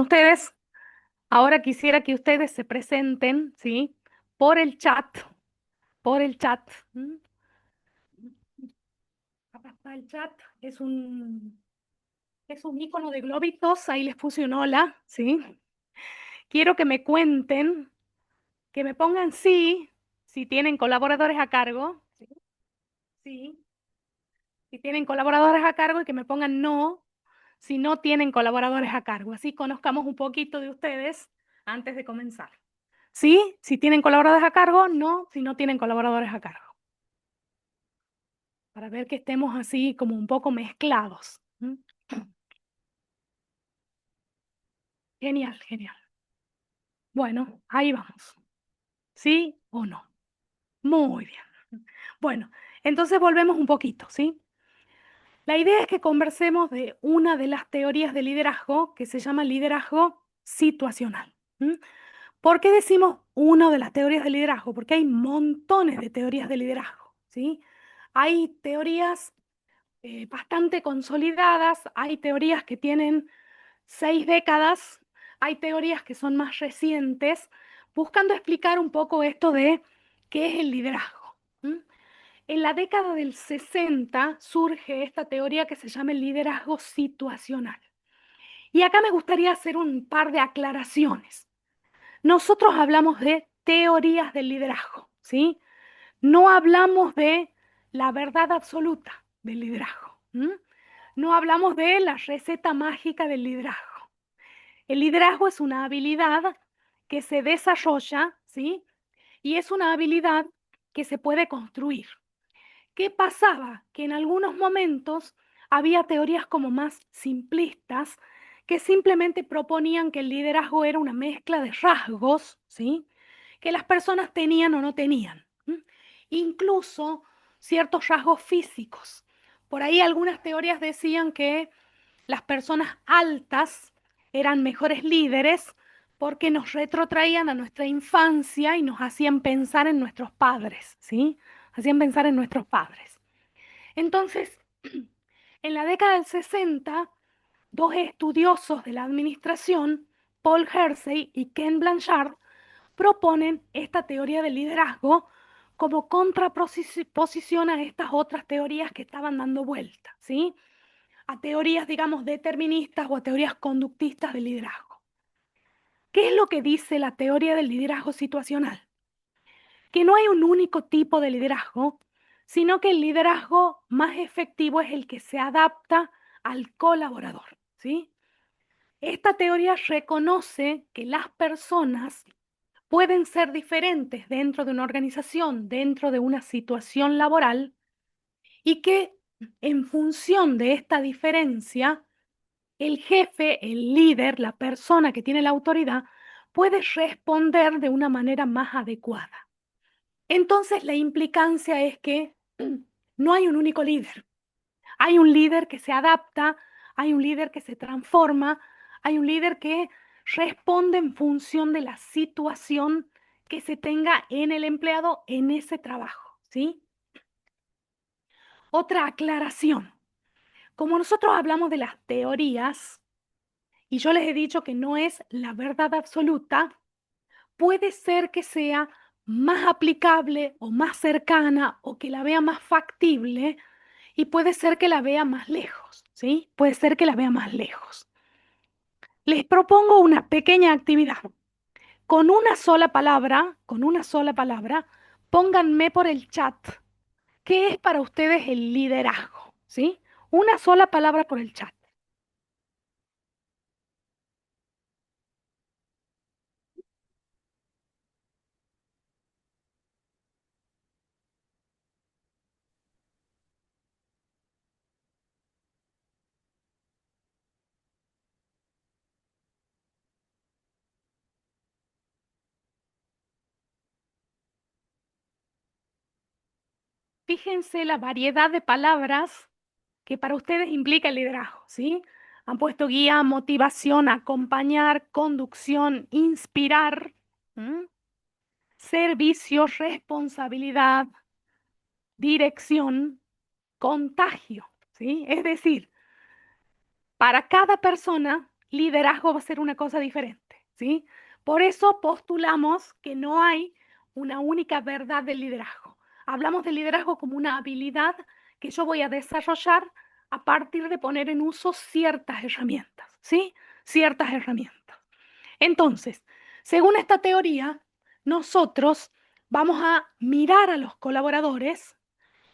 Ustedes, ahora quisiera que ustedes se presenten, ¿sí? Por el chat, por el chat. ¿M? Acá está el chat, es un icono de globitos, ahí les puse un hola, ¿sí? Quiero que me cuenten, que me pongan sí, si tienen colaboradores a cargo, ¿sí? Sí, si tienen colaboradores a cargo y que me pongan no, si no tienen colaboradores a cargo. Así conozcamos un poquito de ustedes antes de comenzar. ¿Sí? Si tienen colaboradores a cargo, no, si no tienen colaboradores a cargo. Para ver que estemos así como un poco mezclados. ¿Mm? Genial, genial. Bueno, ahí vamos. ¿Sí o no? Muy bien. Bueno, entonces volvemos un poquito, ¿sí? La idea es que conversemos de una de las teorías de liderazgo que se llama liderazgo situacional. ¿Mm? ¿Por qué decimos una de las teorías de liderazgo? Porque hay montones de teorías de liderazgo, ¿sí? Hay teorías bastante consolidadas, hay teorías que tienen 6 décadas, hay teorías que son más recientes, buscando explicar un poco esto de qué es el liderazgo. ¿M? En la década del 60 surge esta teoría que se llama el liderazgo situacional. Y acá me gustaría hacer un par de aclaraciones. Nosotros hablamos de teorías del liderazgo, ¿sí? No hablamos de la verdad absoluta del liderazgo. ¿M? No hablamos de la receta mágica del liderazgo. El liderazgo es una habilidad que se desarrolla, ¿sí? Y es una habilidad que se puede construir. ¿Qué pasaba? Que en algunos momentos había teorías como más simplistas que simplemente proponían que el liderazgo era una mezcla de rasgos, ¿sí? Que las personas tenían o no tenían. ¿M? Incluso ciertos rasgos físicos. Por ahí algunas teorías decían que las personas altas eran mejores líderes porque nos retrotraían a nuestra infancia y nos hacían pensar en nuestros padres, ¿sí? Hacían pensar en nuestros padres. Entonces, en la década del 60, dos estudiosos de la administración, Paul Hersey y Ken Blanchard, proponen esta teoría del liderazgo como contraposición a estas otras teorías que estaban dando vuelta, ¿sí? A teorías, digamos, deterministas o a teorías conductistas del liderazgo. ¿Qué es lo que dice la teoría del liderazgo situacional? Que no hay un único tipo de liderazgo, sino que el liderazgo más efectivo es el que se adapta al colaborador, ¿sí? Esta teoría reconoce que las personas pueden ser diferentes dentro de una organización, dentro de una situación laboral, y que en función de esta diferencia, el jefe, el líder, la persona que tiene la autoridad, puede responder de una manera más adecuada. Entonces, la implicancia es que no hay un único líder. Hay un líder que se adapta, hay un líder que se transforma, hay un líder que responde en función de la situación que se tenga en el empleado en ese trabajo, ¿sí? Otra aclaración. Como nosotros hablamos de las teorías, y yo les he dicho que no es la verdad absoluta, puede ser que sea más aplicable o más cercana o que la vea más factible y puede ser que la vea más lejos, ¿sí? Puede ser que la vea más lejos. Les propongo una pequeña actividad. Con una sola palabra, pónganme por el chat qué es para ustedes el liderazgo, ¿sí? Una sola palabra por el chat. Fíjense la variedad de palabras que para ustedes implica el liderazgo, ¿sí? Han puesto guía, motivación, acompañar, conducción, inspirar, ¿m? Servicio, responsabilidad, dirección, contagio, ¿sí? Es decir, para cada persona liderazgo va a ser una cosa diferente, ¿sí? Por eso postulamos que no hay una única verdad del liderazgo. Hablamos del liderazgo como una habilidad que yo voy a desarrollar a partir de poner en uso ciertas herramientas, ¿sí? Ciertas herramientas. Entonces, según esta teoría, nosotros vamos a mirar a los colaboradores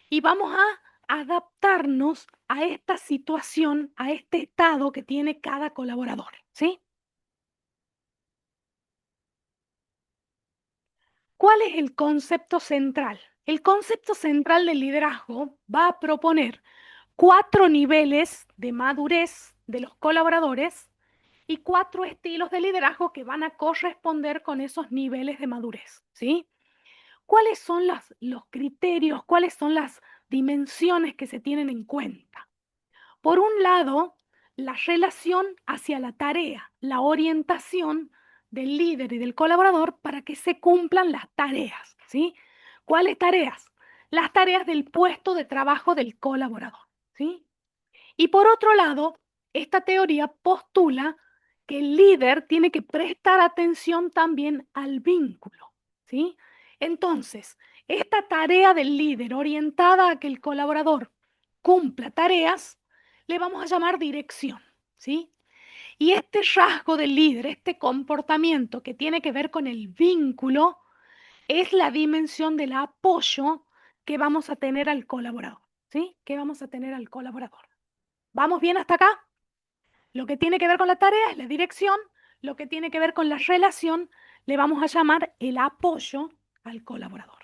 y vamos a adaptarnos a esta situación, a este estado que tiene cada colaborador, ¿sí? ¿Cuál es el concepto central? El concepto central del liderazgo va a proponer 4 niveles de madurez de los colaboradores y 4 estilos de liderazgo que van a corresponder con esos niveles de madurez, ¿sí? ¿Cuáles son los criterios, cuáles son las dimensiones que se tienen en cuenta? Por un lado, la relación hacia la tarea, la orientación del líder y del colaborador para que se cumplan las tareas, ¿sí? ¿Cuáles tareas? Las tareas del puesto de trabajo del colaborador, ¿sí? Y por otro lado, esta teoría postula que el líder tiene que prestar atención también al vínculo, ¿sí? Entonces, esta tarea del líder orientada a que el colaborador cumpla tareas, le vamos a llamar dirección, ¿sí? Y este rasgo del líder, este comportamiento que tiene que ver con el vínculo, es la dimensión del apoyo que vamos a tener al colaborador, ¿sí? Que vamos a tener al colaborador. ¿Vamos bien hasta acá? Lo que tiene que ver con la tarea es la dirección, lo que tiene que ver con la relación le vamos a llamar el apoyo al colaborador.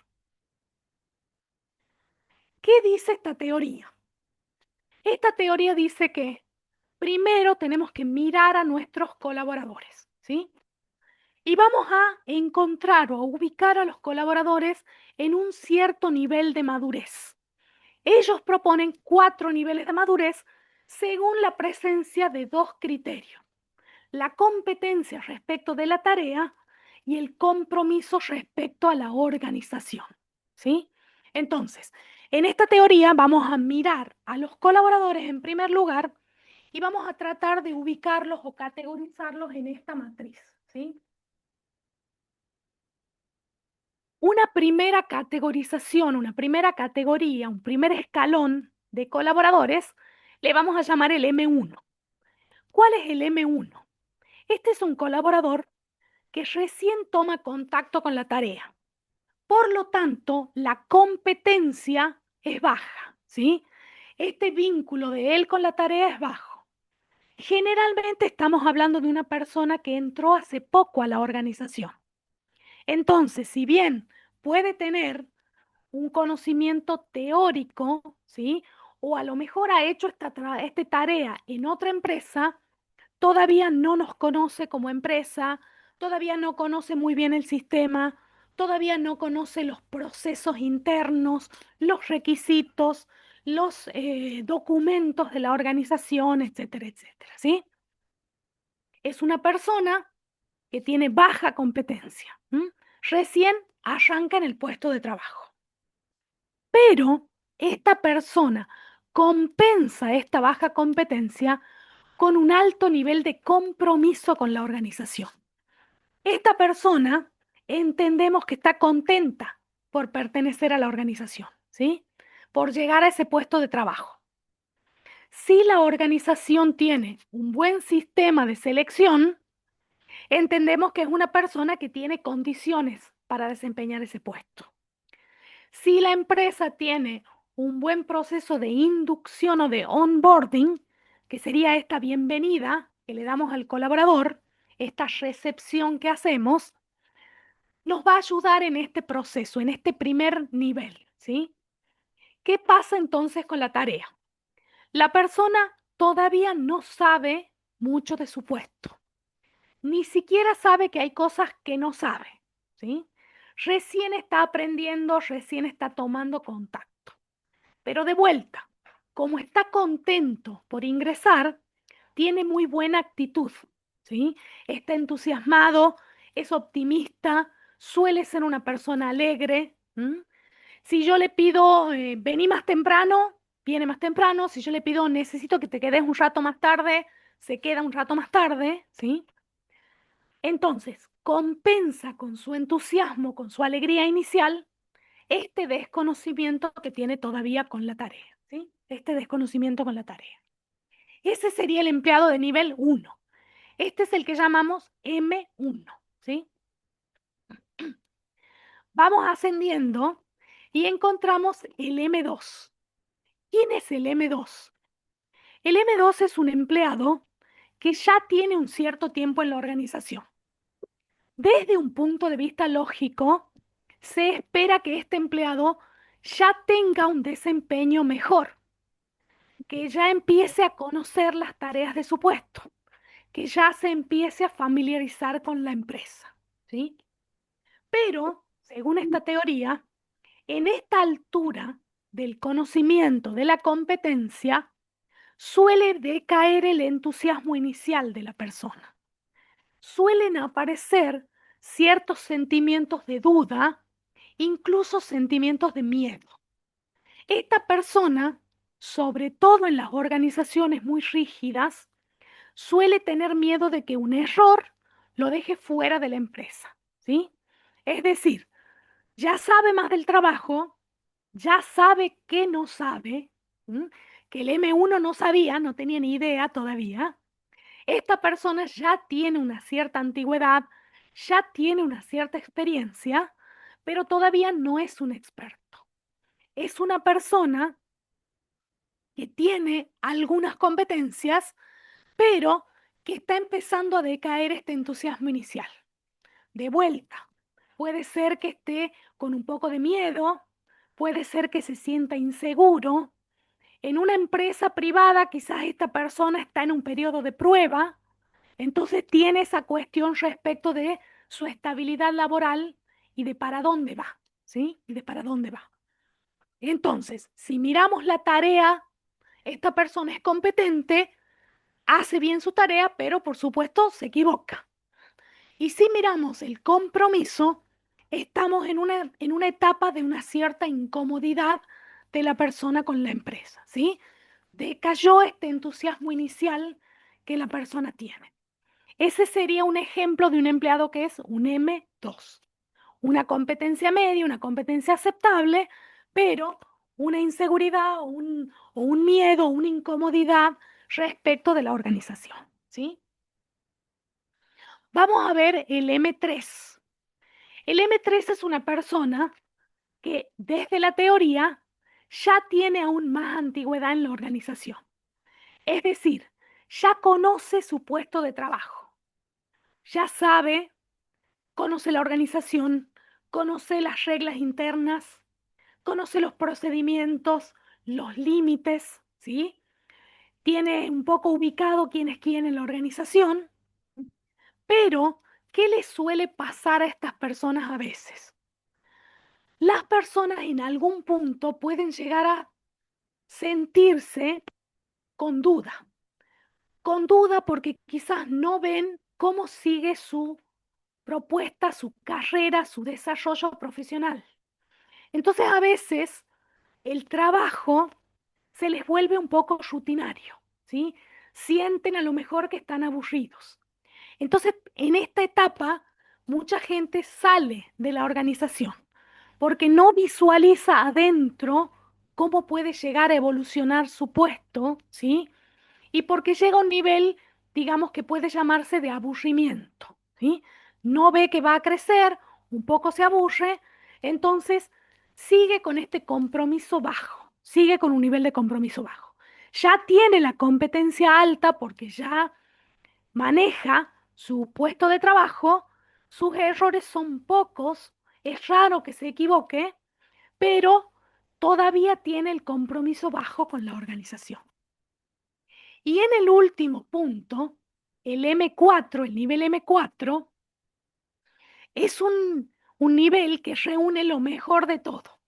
¿Qué dice esta teoría? Esta teoría dice que primero tenemos que mirar a nuestros colaboradores, ¿sí? Y vamos a encontrar o a ubicar a los colaboradores en un cierto nivel de madurez. Ellos proponen 4 niveles de madurez según la presencia de 2 criterios: la competencia respecto de la tarea y el compromiso respecto a la organización, ¿sí? Entonces, en esta teoría vamos a mirar a los colaboradores en primer lugar y vamos a tratar de ubicarlos o categorizarlos en esta matriz, ¿sí? Una primera categorización, una primera categoría, un primer escalón de colaboradores le vamos a llamar el M1. ¿Cuál es el M1? Este es un colaborador que recién toma contacto con la tarea. Por lo tanto, la competencia es baja, ¿sí? Este vínculo de él con la tarea es bajo. Generalmente estamos hablando de una persona que entró hace poco a la organización. Entonces, si bien puede tener un conocimiento teórico, ¿sí? O a lo mejor ha hecho esta tarea en otra empresa, todavía no nos conoce como empresa, todavía no conoce muy bien el sistema, todavía no conoce los procesos internos, los requisitos, los documentos de la organización, etcétera, etcétera, ¿sí? Es una persona que tiene baja competencia, ¿m? Recién arranca en el puesto de trabajo. Pero esta persona compensa esta baja competencia con un alto nivel de compromiso con la organización. Esta persona entendemos que está contenta por pertenecer a la organización, ¿sí? Por llegar a ese puesto de trabajo. Si la organización tiene un buen sistema de selección, entendemos que es una persona que tiene condiciones para desempeñar ese puesto. Si la empresa tiene un buen proceso de inducción o de onboarding, que sería esta bienvenida que le damos al colaborador, esta recepción que hacemos, nos va a ayudar en este proceso, en este primer nivel, ¿sí? ¿Qué pasa entonces con la tarea? La persona todavía no sabe mucho de su puesto, ni siquiera sabe que hay cosas que no sabe, ¿sí? Recién está aprendiendo, recién está tomando contacto. Pero de vuelta, como está contento por ingresar, tiene muy buena actitud, ¿sí? Está entusiasmado, es optimista, suele ser una persona alegre. Si yo le pido, vení más temprano, viene más temprano. Si yo le pido, necesito que te quedes un rato más tarde, se queda un rato más tarde, ¿sí? Entonces, compensa con su entusiasmo, con su alegría inicial, este desconocimiento que tiene todavía con la tarea, ¿sí? Este desconocimiento con la tarea. Ese sería el empleado de nivel 1. Este es el que llamamos M1, ¿sí? Vamos ascendiendo y encontramos el M2. ¿Quién es el M2? El M2 es un empleado que ya tiene un cierto tiempo en la organización. Desde un punto de vista lógico, se espera que este empleado ya tenga un desempeño mejor, que ya empiece a conocer las tareas de su puesto, que ya se empiece a familiarizar con la empresa, ¿sí? Pero, según esta teoría, en esta altura del conocimiento, de la competencia, suele decaer el entusiasmo inicial de la persona. Suelen aparecer ciertos sentimientos de duda, incluso sentimientos de miedo. Esta persona, sobre todo en las organizaciones muy rígidas, suele tener miedo de que un error lo deje fuera de la empresa, ¿sí? Es decir, ya sabe más del trabajo, ya sabe que no sabe, ¿m? Que el M1 no sabía, no tenía ni idea todavía. Esta persona ya tiene una cierta antigüedad, ya tiene una cierta experiencia, pero todavía no es un experto. Es una persona que tiene algunas competencias, pero que está empezando a decaer este entusiasmo inicial. De vuelta, puede ser que esté con un poco de miedo, puede ser que se sienta inseguro. En una empresa privada quizás esta persona está en un periodo de prueba, entonces tiene esa cuestión respecto de su estabilidad laboral y de para dónde va, ¿sí? Y de para dónde va. Entonces, si miramos la tarea, esta persona es competente, hace bien su tarea, pero por supuesto se equivoca. Y si miramos el compromiso, estamos en una etapa de una cierta incomodidad de la persona con la empresa, ¿sí? Decayó este entusiasmo inicial que la persona tiene. Ese sería un ejemplo de un empleado que es un M2. Una competencia media, una competencia aceptable, pero una inseguridad o un miedo, una incomodidad respecto de la organización, ¿sí? Vamos a ver el M3. El M3 es una persona que desde la teoría ya tiene aún más antigüedad en la organización. Es decir, ya conoce su puesto de trabajo, ya sabe, conoce la organización, conoce las reglas internas, conoce los procedimientos, los límites, ¿sí? Tiene un poco ubicado quién es quién en la organización, pero ¿qué le suele pasar a estas personas a veces? Las personas en algún punto pueden llegar a sentirse con duda porque quizás no ven cómo sigue su propuesta, su carrera, su desarrollo profesional. Entonces a veces el trabajo se les vuelve un poco rutinario, ¿sí? Sienten a lo mejor que están aburridos. Entonces, en esta etapa, mucha gente sale de la organización porque no visualiza adentro cómo puede llegar a evolucionar su puesto, ¿sí? Y porque llega a un nivel, digamos, que puede llamarse de aburrimiento, ¿sí? No ve que va a crecer, un poco se aburre, entonces sigue con este compromiso bajo, sigue con un nivel de compromiso bajo. Ya tiene la competencia alta porque ya maneja su puesto de trabajo, sus errores son pocos, es raro que se equivoque, pero todavía tiene el compromiso bajo con la organización. Y en el último punto, el M4, el nivel M4, es un nivel que reúne lo mejor de todo.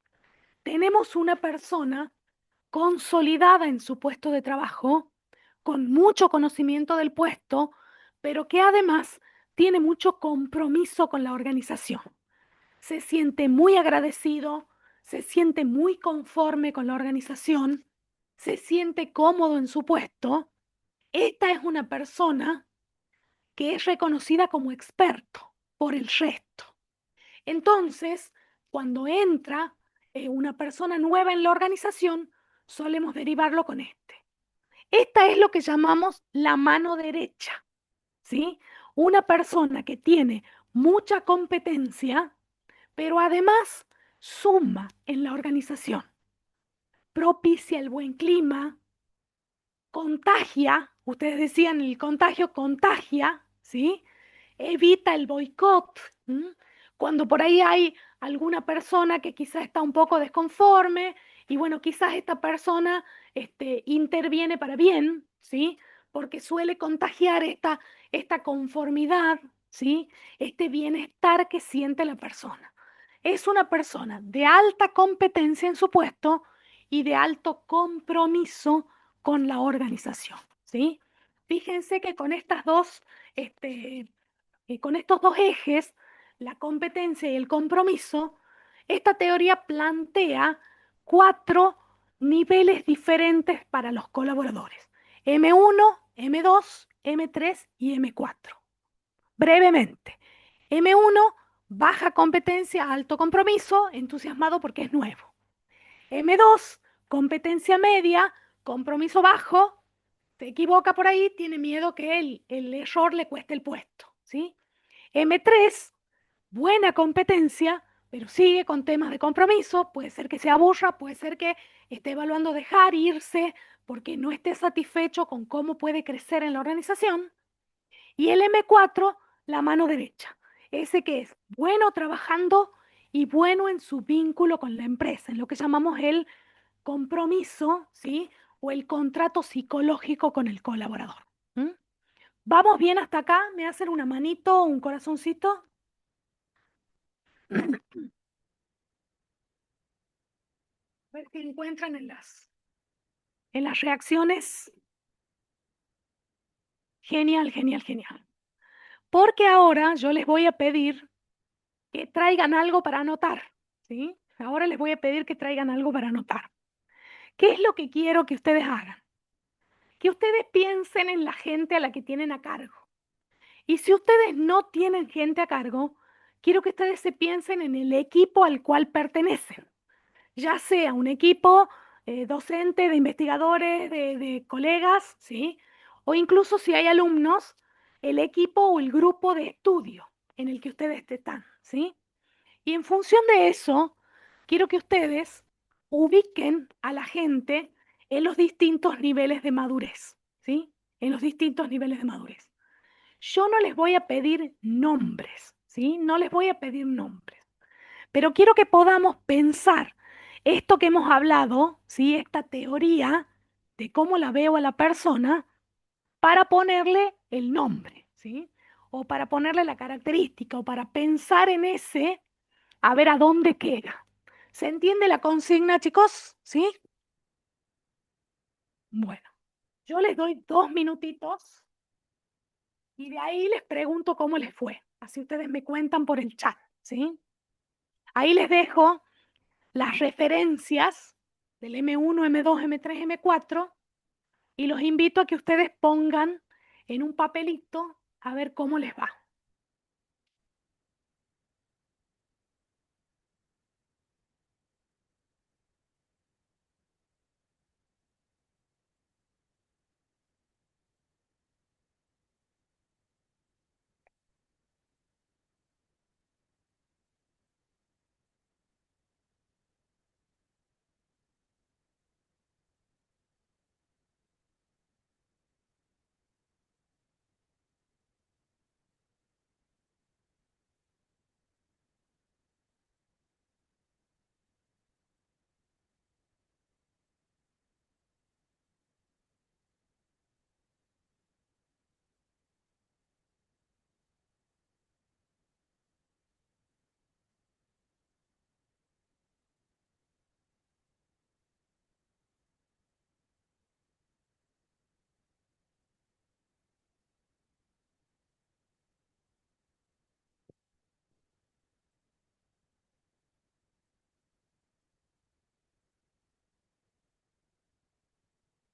Tenemos una persona consolidada en su puesto de trabajo, con mucho conocimiento del puesto, pero que además tiene mucho compromiso con la organización. Se siente muy agradecido, se siente muy conforme con la organización, se siente cómodo en su puesto Esta es una persona que es reconocida como experto por el resto. Entonces, cuando entra una persona nueva en la organización, solemos derivarlo con este. Esta es lo que llamamos la mano derecha, ¿sí? Una persona que tiene mucha competencia, pero además suma en la organización, propicia el buen clima, contagia, ustedes decían el contagio contagia, ¿sí? Evita el boicot. ¿M? Cuando por ahí hay alguna persona que quizás está un poco desconforme y bueno, quizás esta persona interviene para bien, ¿sí? Porque suele contagiar esta conformidad, ¿sí? Este bienestar que siente la persona. Es una persona de alta competencia en su puesto y de alto compromiso con la organización, ¿sí? Fíjense que con estas dos, este, con estos dos ejes, la competencia y el compromiso, esta teoría plantea cuatro niveles diferentes para los colaboradores. M1, M2, M3 y M4. Brevemente, M1, baja competencia, alto compromiso, entusiasmado porque es nuevo. M2, competencia media, compromiso bajo, se equivoca por ahí, tiene miedo que el error le cueste el puesto, ¿sí? M3, buena competencia, pero sigue con temas de compromiso, puede ser que se aburra, puede ser que esté evaluando dejar irse porque no esté satisfecho con cómo puede crecer en la organización. Y el M4, la mano derecha, ese que es bueno trabajando y bueno en su vínculo con la empresa, en lo que llamamos el compromiso, ¿sí? O el contrato psicológico con el colaborador. ¿Mm? ¿Vamos bien hasta acá? ¿Me hacen una manito, un corazoncito? A ver qué encuentran en las reacciones. Genial, genial, genial. Porque ahora yo les voy a pedir que traigan algo para anotar, ¿sí? Ahora les voy a pedir que traigan algo para anotar. ¿Qué es lo que quiero que ustedes hagan? Que ustedes piensen en la gente a la que tienen a cargo. Y si ustedes no tienen gente a cargo, quiero que ustedes se piensen en el equipo al cual pertenecen, ya sea un equipo docente, de investigadores, de colegas, ¿sí? O incluso si hay alumnos, el equipo o el grupo de estudio en el que ustedes están, ¿sí? Y en función de eso, quiero que ustedes ubiquen a la gente en los distintos niveles de madurez, ¿sí? En los distintos niveles de madurez. Yo no les voy a pedir nombres, ¿sí? No les voy a pedir nombres, pero quiero que podamos pensar esto que hemos hablado, ¿sí? Esta teoría de cómo la veo a la persona para ponerle el nombre, ¿sí? O para ponerle la característica, o para pensar en ese, a ver a dónde queda. ¿Se entiende la consigna, chicos? ¿Sí? Bueno, yo les doy 2 minutitos y de ahí les pregunto cómo les fue. Así ustedes me cuentan por el chat, ¿sí? Ahí les dejo las referencias del M1, M2, M3, M4 y los invito a que ustedes pongan en un papelito a ver cómo les va.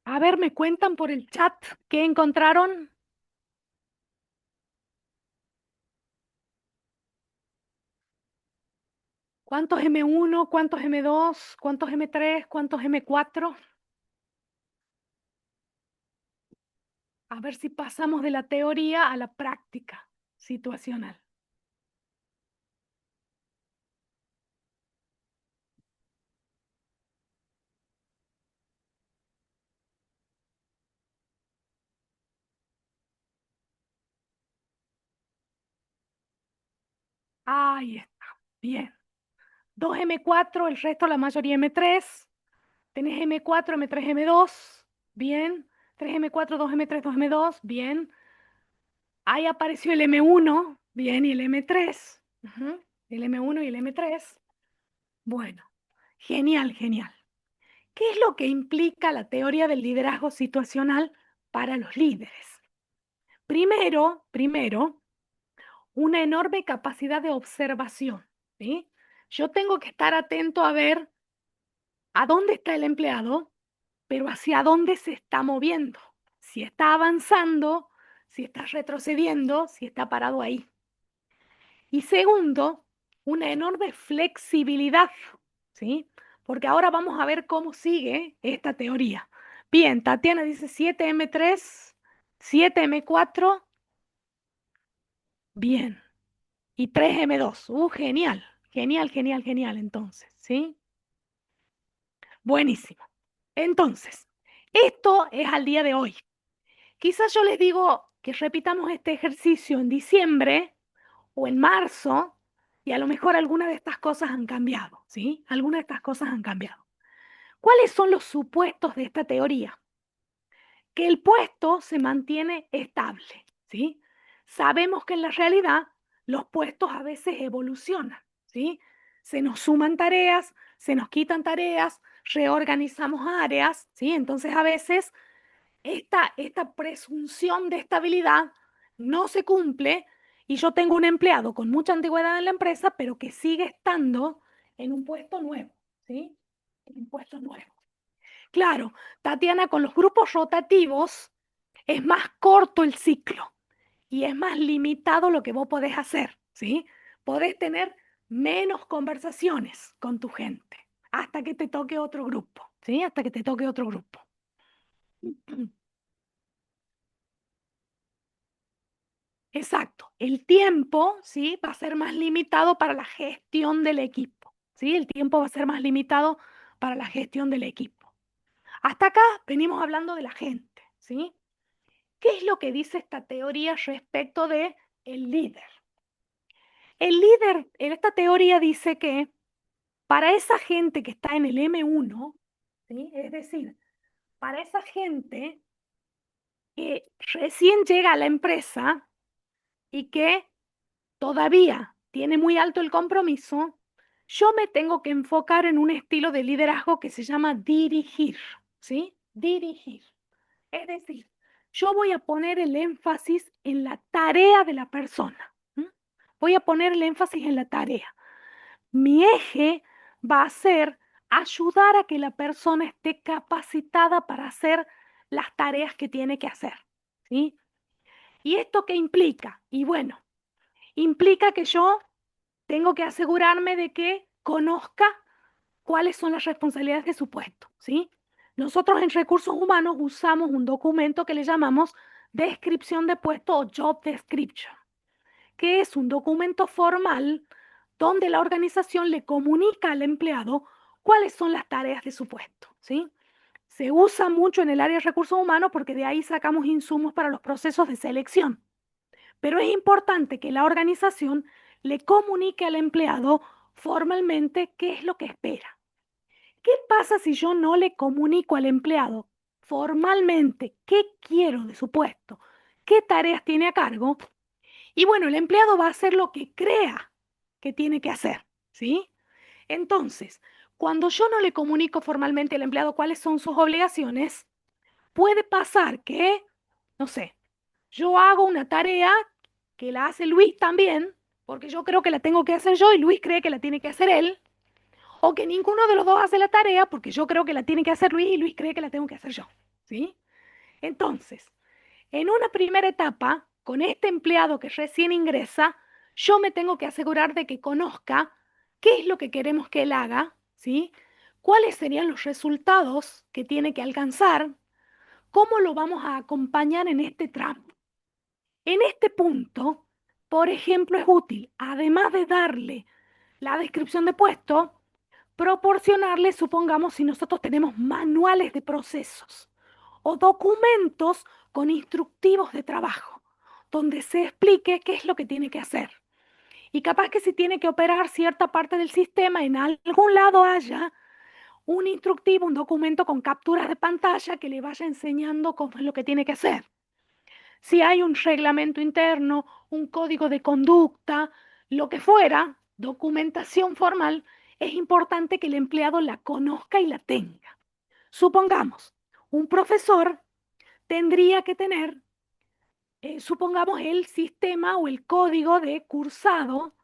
A ver, me cuentan por el chat qué encontraron. ¿Cuántos M1, cuántos M2, cuántos M3, cuántos M4? A ver si pasamos de la teoría a la práctica situacional. Ahí está. Bien. 2M4, el resto, la mayoría M3. Tenés M4, M3, M2. Bien. 3M4, 2M3, 2M2. Bien. Ahí apareció el M1. Bien. Y el M3. Ujú. El M1 y el M3. Bueno. Genial, genial. ¿Qué es lo que implica la teoría del liderazgo situacional para los líderes? Primero, una enorme capacidad de observación, ¿sí? Yo tengo que estar atento a ver a dónde está el empleado, pero hacia dónde se está moviendo, si está avanzando, si está retrocediendo, si está parado ahí. Y segundo, una enorme flexibilidad, ¿sí? Porque ahora vamos a ver cómo sigue esta teoría. Bien, Tatiana dice 7M3, 7M4, bien. Y 3M2, genial, genial, genial, genial, entonces, ¿sí? Buenísimo. Entonces, esto es al día de hoy. Quizás yo les digo que repitamos este ejercicio en diciembre o en marzo y a lo mejor algunas de estas cosas han cambiado, ¿sí? Algunas de estas cosas han cambiado. ¿Cuáles son los supuestos de esta teoría? Que el puesto se mantiene estable, ¿sí? Sabemos que en la realidad los puestos a veces evolucionan, ¿sí? Se nos suman tareas, se nos quitan tareas, reorganizamos áreas, ¿sí? Entonces a veces esta presunción de estabilidad no se cumple y yo tengo un empleado con mucha antigüedad en la empresa, pero que sigue estando en un puesto nuevo, ¿sí? En un puesto nuevo. Claro, Tatiana, con los grupos rotativos es más corto el ciclo y es más limitado lo que vos podés hacer, ¿sí? Podés tener menos conversaciones con tu gente hasta que te toque otro grupo, ¿sí? Hasta que te toque otro grupo. Exacto. El tiempo, ¿sí? Va a ser más limitado para la gestión del equipo, ¿sí? El tiempo va a ser más limitado para la gestión del equipo. Hasta acá venimos hablando de la gente, ¿sí? ¿Qué es lo que dice esta teoría respecto de el líder? El líder en esta teoría dice que para esa gente que está en el M1, ¿sí? Es decir, para esa gente que recién llega a la empresa y que todavía tiene muy alto el compromiso, yo me tengo que enfocar en un estilo de liderazgo que se llama dirigir, ¿sí? Dirigir. Es decir, yo voy a poner el énfasis en la tarea de la persona. ¿M? Voy a poner el énfasis en la tarea. Mi eje va a ser ayudar a que la persona esté capacitada para hacer las tareas que tiene que hacer, ¿sí? ¿Y esto qué implica? Y bueno, implica que yo tengo que asegurarme de que conozca cuáles son las responsabilidades de su puesto, ¿sí? Nosotros en recursos humanos usamos un documento que le llamamos descripción de puesto o job description, que es un documento formal donde la organización le comunica al empleado cuáles son las tareas de su puesto, ¿sí? Se usa mucho en el área de recursos humanos porque de ahí sacamos insumos para los procesos de selección. Pero es importante que la organización le comunique al empleado formalmente qué es lo que espera. ¿Qué pasa si yo no le comunico al empleado formalmente qué quiero de su puesto, qué tareas tiene a cargo? Y bueno, el empleado va a hacer lo que crea que tiene que hacer, ¿sí? Entonces, cuando yo no le comunico formalmente al empleado cuáles son sus obligaciones, puede pasar que, no sé, yo hago una tarea que la hace Luis también, porque yo creo que la tengo que hacer yo y Luis cree que la tiene que hacer él, o que ninguno de los dos hace la tarea porque yo creo que la tiene que hacer Luis y Luis cree que la tengo que hacer yo, ¿sí? Entonces, en una primera etapa, con este empleado que recién ingresa, yo me tengo que asegurar de que conozca qué es lo que queremos que él haga, ¿sí? ¿Cuáles serían los resultados que tiene que alcanzar? ¿Cómo lo vamos a acompañar en este tramo? En este punto, por ejemplo, es útil, además de darle la descripción de puesto, proporcionarle, supongamos, si nosotros tenemos manuales de procesos o documentos con instructivos de trabajo, donde se explique qué es lo que tiene que hacer. Y capaz que si tiene que operar cierta parte del sistema, en algún lado haya un instructivo, un documento con capturas de pantalla que le vaya enseñando cómo es lo que tiene que hacer. Si hay un reglamento interno, un código de conducta, lo que fuera, documentación formal, es importante que el empleado la conozca y la tenga. Supongamos, un profesor tendría que tener, supongamos, el sistema o el código de cursado,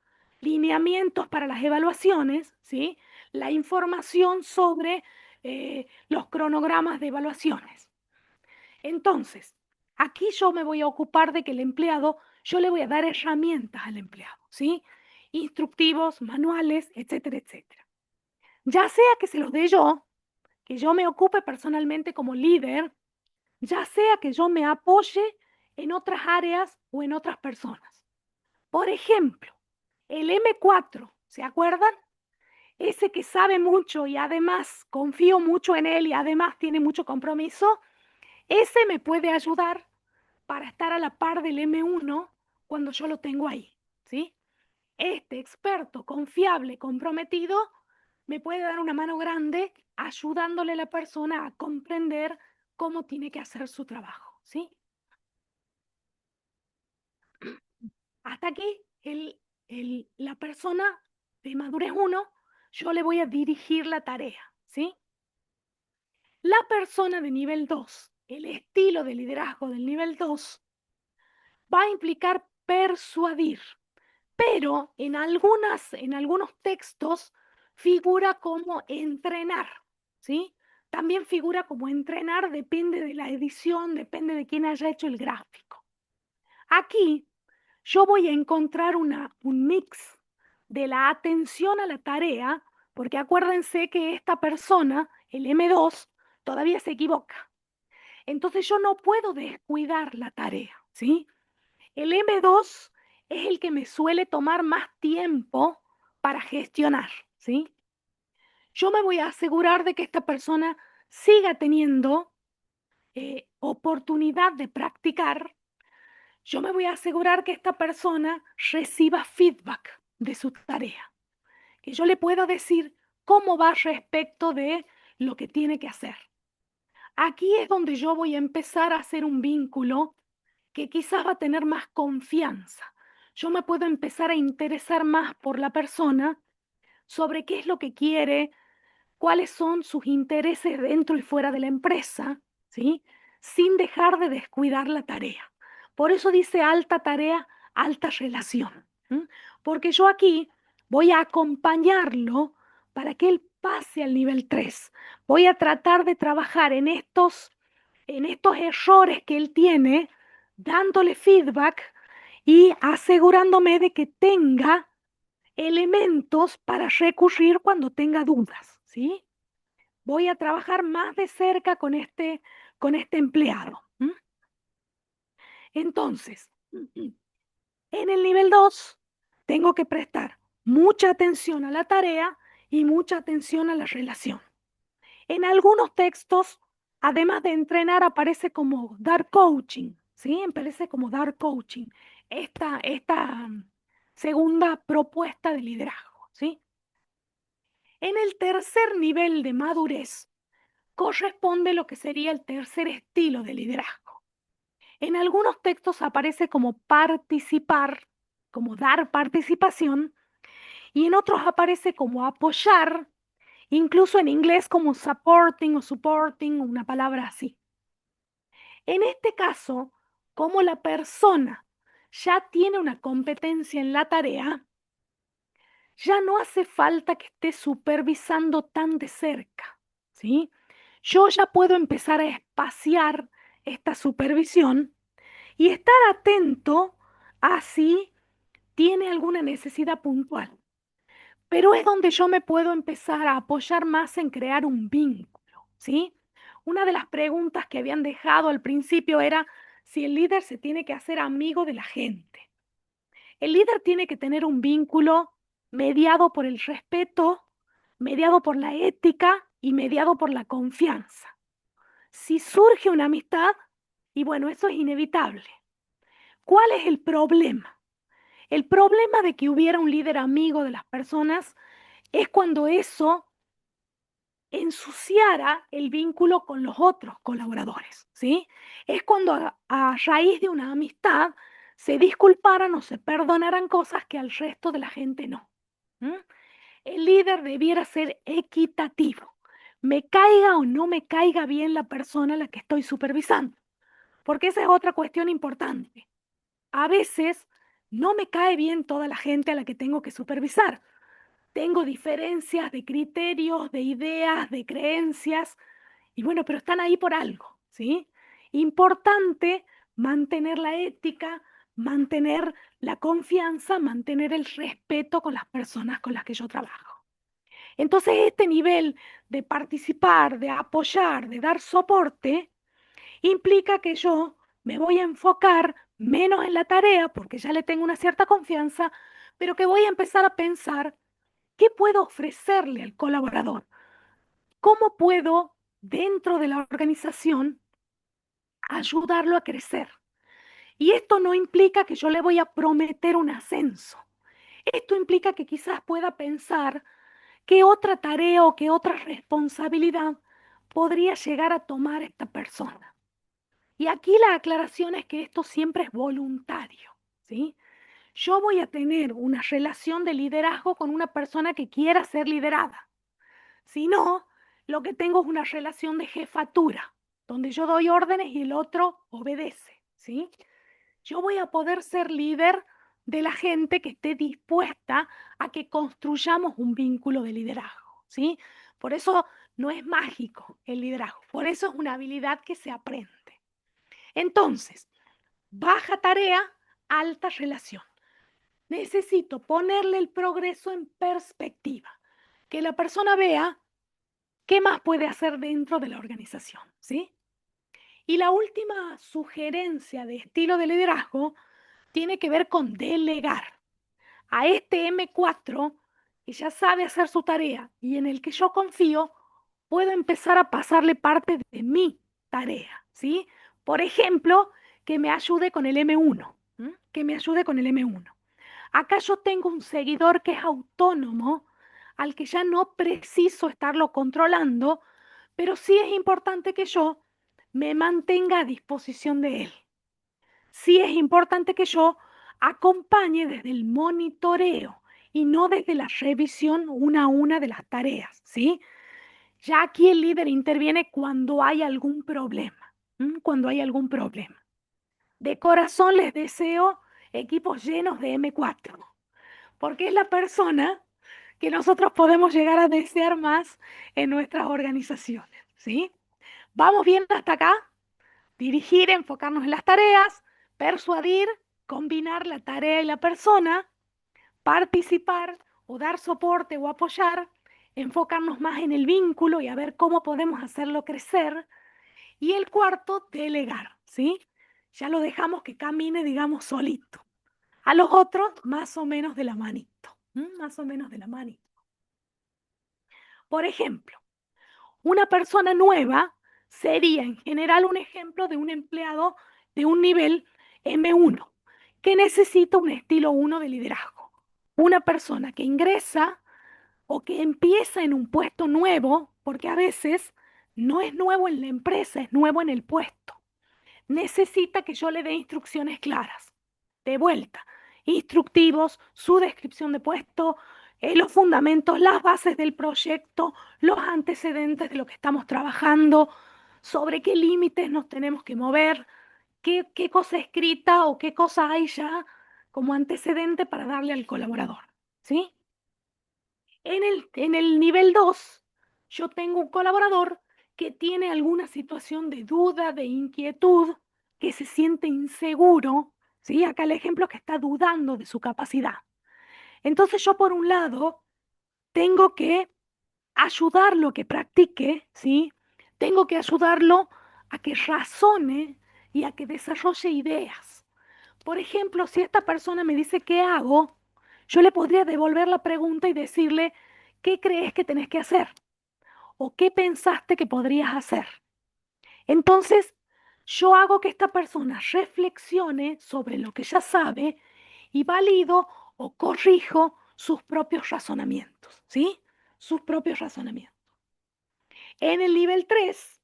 lineamientos para las evaluaciones, ¿sí? La información sobre los cronogramas de evaluaciones. Entonces, aquí yo me voy a ocupar de que el empleado, yo le voy a dar herramientas al empleado, ¿sí? Instructivos, manuales, etcétera, etcétera. Ya sea que se los dé yo, que yo me ocupe personalmente como líder, ya sea que yo me apoye en otras áreas o en otras personas. Por ejemplo, el M4, ¿se acuerdan? Ese que sabe mucho y además confío mucho en él y además tiene mucho compromiso, ese me puede ayudar para estar a la par del M1 cuando yo lo tengo ahí, ¿sí? Este experto, confiable, comprometido, me puede dar una mano grande ayudándole a la persona a comprender cómo tiene que hacer su trabajo, ¿sí? Hasta aquí la persona de madurez 1, yo le voy a dirigir la tarea, ¿sí? La persona de nivel 2, el estilo de liderazgo del nivel 2, va a implicar persuadir, pero en algunos textos figura como entrenar, ¿sí? También figura como entrenar, depende de la edición, depende de quién haya hecho el gráfico. Aquí yo voy a encontrar un mix de la atención a la tarea, porque acuérdense que esta persona, el M2, todavía se equivoca. Entonces yo no puedo descuidar la tarea, ¿sí? El M2 es el que me suele tomar más tiempo para gestionar, ¿sí? Yo me voy a asegurar de que esta persona siga teniendo oportunidad de practicar. Yo me voy a asegurar que esta persona reciba feedback de su tarea, que yo le pueda decir cómo va respecto de lo que tiene que hacer. Aquí es donde yo voy a empezar a hacer un vínculo que quizás va a tener más confianza. Yo me puedo empezar a interesar más por la persona sobre qué es lo que quiere, cuáles son sus intereses dentro y fuera de la empresa, ¿sí? Sin dejar de descuidar la tarea. Por eso dice alta tarea, alta relación. ¿M? Porque yo aquí voy a acompañarlo para que él pase al nivel 3. Voy a tratar de trabajar en estos errores que él tiene, dándole feedback y asegurándome de que tenga elementos para recurrir cuando tenga dudas, ¿sí? Voy a trabajar más de cerca con este empleado. ¿M? Entonces, en el nivel 2 tengo que prestar mucha atención a la tarea y mucha atención a la relación. En algunos textos, además de entrenar, aparece como dar coaching, ¿sí? Aparece como dar coaching. Esta segunda propuesta de liderazgo, ¿sí? En el tercer nivel de madurez corresponde lo que sería el tercer estilo de liderazgo. En algunos textos aparece como participar, como dar participación, y en otros aparece como apoyar, incluso en inglés como supporting o supporting, una palabra así. En este caso, como la persona ya tiene una competencia en la tarea, ya no hace falta que esté supervisando tan de cerca, ¿sí? yo ya puedo empezar a espaciar esta supervisión y estar atento a si tiene alguna necesidad puntual. Pero es donde yo me puedo empezar a apoyar más en crear un vínculo, ¿sí? Una de las preguntas que habían dejado al principio era si el líder se tiene que hacer amigo de la gente. El líder tiene que tener un vínculo mediado por el respeto, mediado por la ética y mediado por la confianza. Si surge una amistad, y bueno, eso es inevitable. ¿Cuál es el problema? El problema de que hubiera un líder amigo de las personas es cuando eso ensuciara el vínculo con los otros colaboradores, ¿sí? Es cuando a raíz de una amistad se disculparan o se perdonaran cosas que al resto de la gente no. ¿M? El líder debiera ser equitativo, me caiga o no me caiga bien la persona a la que estoy supervisando, porque esa es otra cuestión importante. A veces no me cae bien toda la gente a la que tengo que supervisar. Tengo diferencias de criterios, de ideas, de creencias, y bueno, pero están ahí por algo, ¿sí? Importante mantener la ética, mantener la confianza, mantener el respeto con las personas con las que yo trabajo. Entonces, este nivel de participar, de apoyar, de dar soporte, implica que yo me voy a enfocar menos en la tarea, porque ya le tengo una cierta confianza, pero que voy a empezar a pensar qué puedo ofrecerle al colaborador, cómo puedo, dentro de la organización, ayudarlo a crecer. Y esto no implica que yo le voy a prometer un ascenso. Esto implica que quizás pueda pensar qué otra tarea o qué otra responsabilidad podría llegar a tomar esta persona. Y aquí la aclaración es que esto siempre es voluntario, ¿sí? Yo voy a tener una relación de liderazgo con una persona que quiera ser liderada. Si no, lo que tengo es una relación de jefatura, donde yo doy órdenes y el otro obedece, ¿sí? Yo voy a poder ser líder de la gente que esté dispuesta a que construyamos un vínculo de liderazgo, ¿sí? Por eso no es mágico el liderazgo, por eso es una habilidad que se aprende. Entonces, baja tarea, alta relación. Necesito ponerle el progreso en perspectiva, que la persona vea qué más puede hacer dentro de la organización, ¿sí? Y la última sugerencia de estilo de liderazgo tiene que ver con delegar. A este M4, que ya sabe hacer su tarea y en el que yo confío, puedo empezar a pasarle parte de mi tarea, ¿sí? Por ejemplo, que me ayude con el M1, ¿m? Que me ayude con el M1. Acá yo tengo un seguidor que es autónomo, al que ya no preciso estarlo controlando, pero sí es importante que yo me mantenga a disposición de él. Sí es importante que yo acompañe desde el monitoreo y no desde la revisión una a una de las tareas, ¿sí? Ya aquí el líder interviene cuando hay algún problema, cuando hay algún problema. De corazón les deseo equipos llenos de M4, porque es la persona que nosotros podemos llegar a desear más en nuestras organizaciones, ¿sí? ¿Vamos bien hasta acá? Dirigir, enfocarnos en las tareas, persuadir, combinar la tarea y la persona, participar o dar soporte o apoyar, enfocarnos más en el vínculo y a ver cómo podemos hacerlo crecer. Y el cuarto, delegar, ¿sí? Ya lo dejamos que camine, digamos, solito. A los otros, más o menos de la manito, más o menos de la manito. Por ejemplo, una persona nueva sería en general un ejemplo de un empleado de un nivel M1 que necesita un estilo 1 de liderazgo. Una persona que ingresa o que empieza en un puesto nuevo, porque a veces no es nuevo en la empresa, es nuevo en el puesto. Necesita que yo le dé instrucciones claras. De vuelta, instructivos, su descripción de puesto, los fundamentos, las bases del proyecto, los antecedentes de lo que estamos trabajando, sobre qué límites nos tenemos que mover, qué cosa escrita o qué cosa hay ya como antecedente para darle al colaborador, ¿sí? En el nivel 2, yo tengo un colaborador que tiene alguna situación de duda, de inquietud, que se siente inseguro, ¿sí? Acá el ejemplo es que está dudando de su capacidad. Entonces yo por un lado tengo que ayudarlo a que practique, ¿sí? Tengo que ayudarlo a que razone y a que desarrolle ideas. Por ejemplo, si esta persona me dice qué hago, yo le podría devolver la pregunta y decirle, ¿qué crees que tenés que hacer? ¿O qué pensaste que podrías hacer? Entonces, yo hago que esta persona reflexione sobre lo que ya sabe y valido o corrijo sus propios razonamientos, ¿sí? Sus propios razonamientos. En el nivel 3,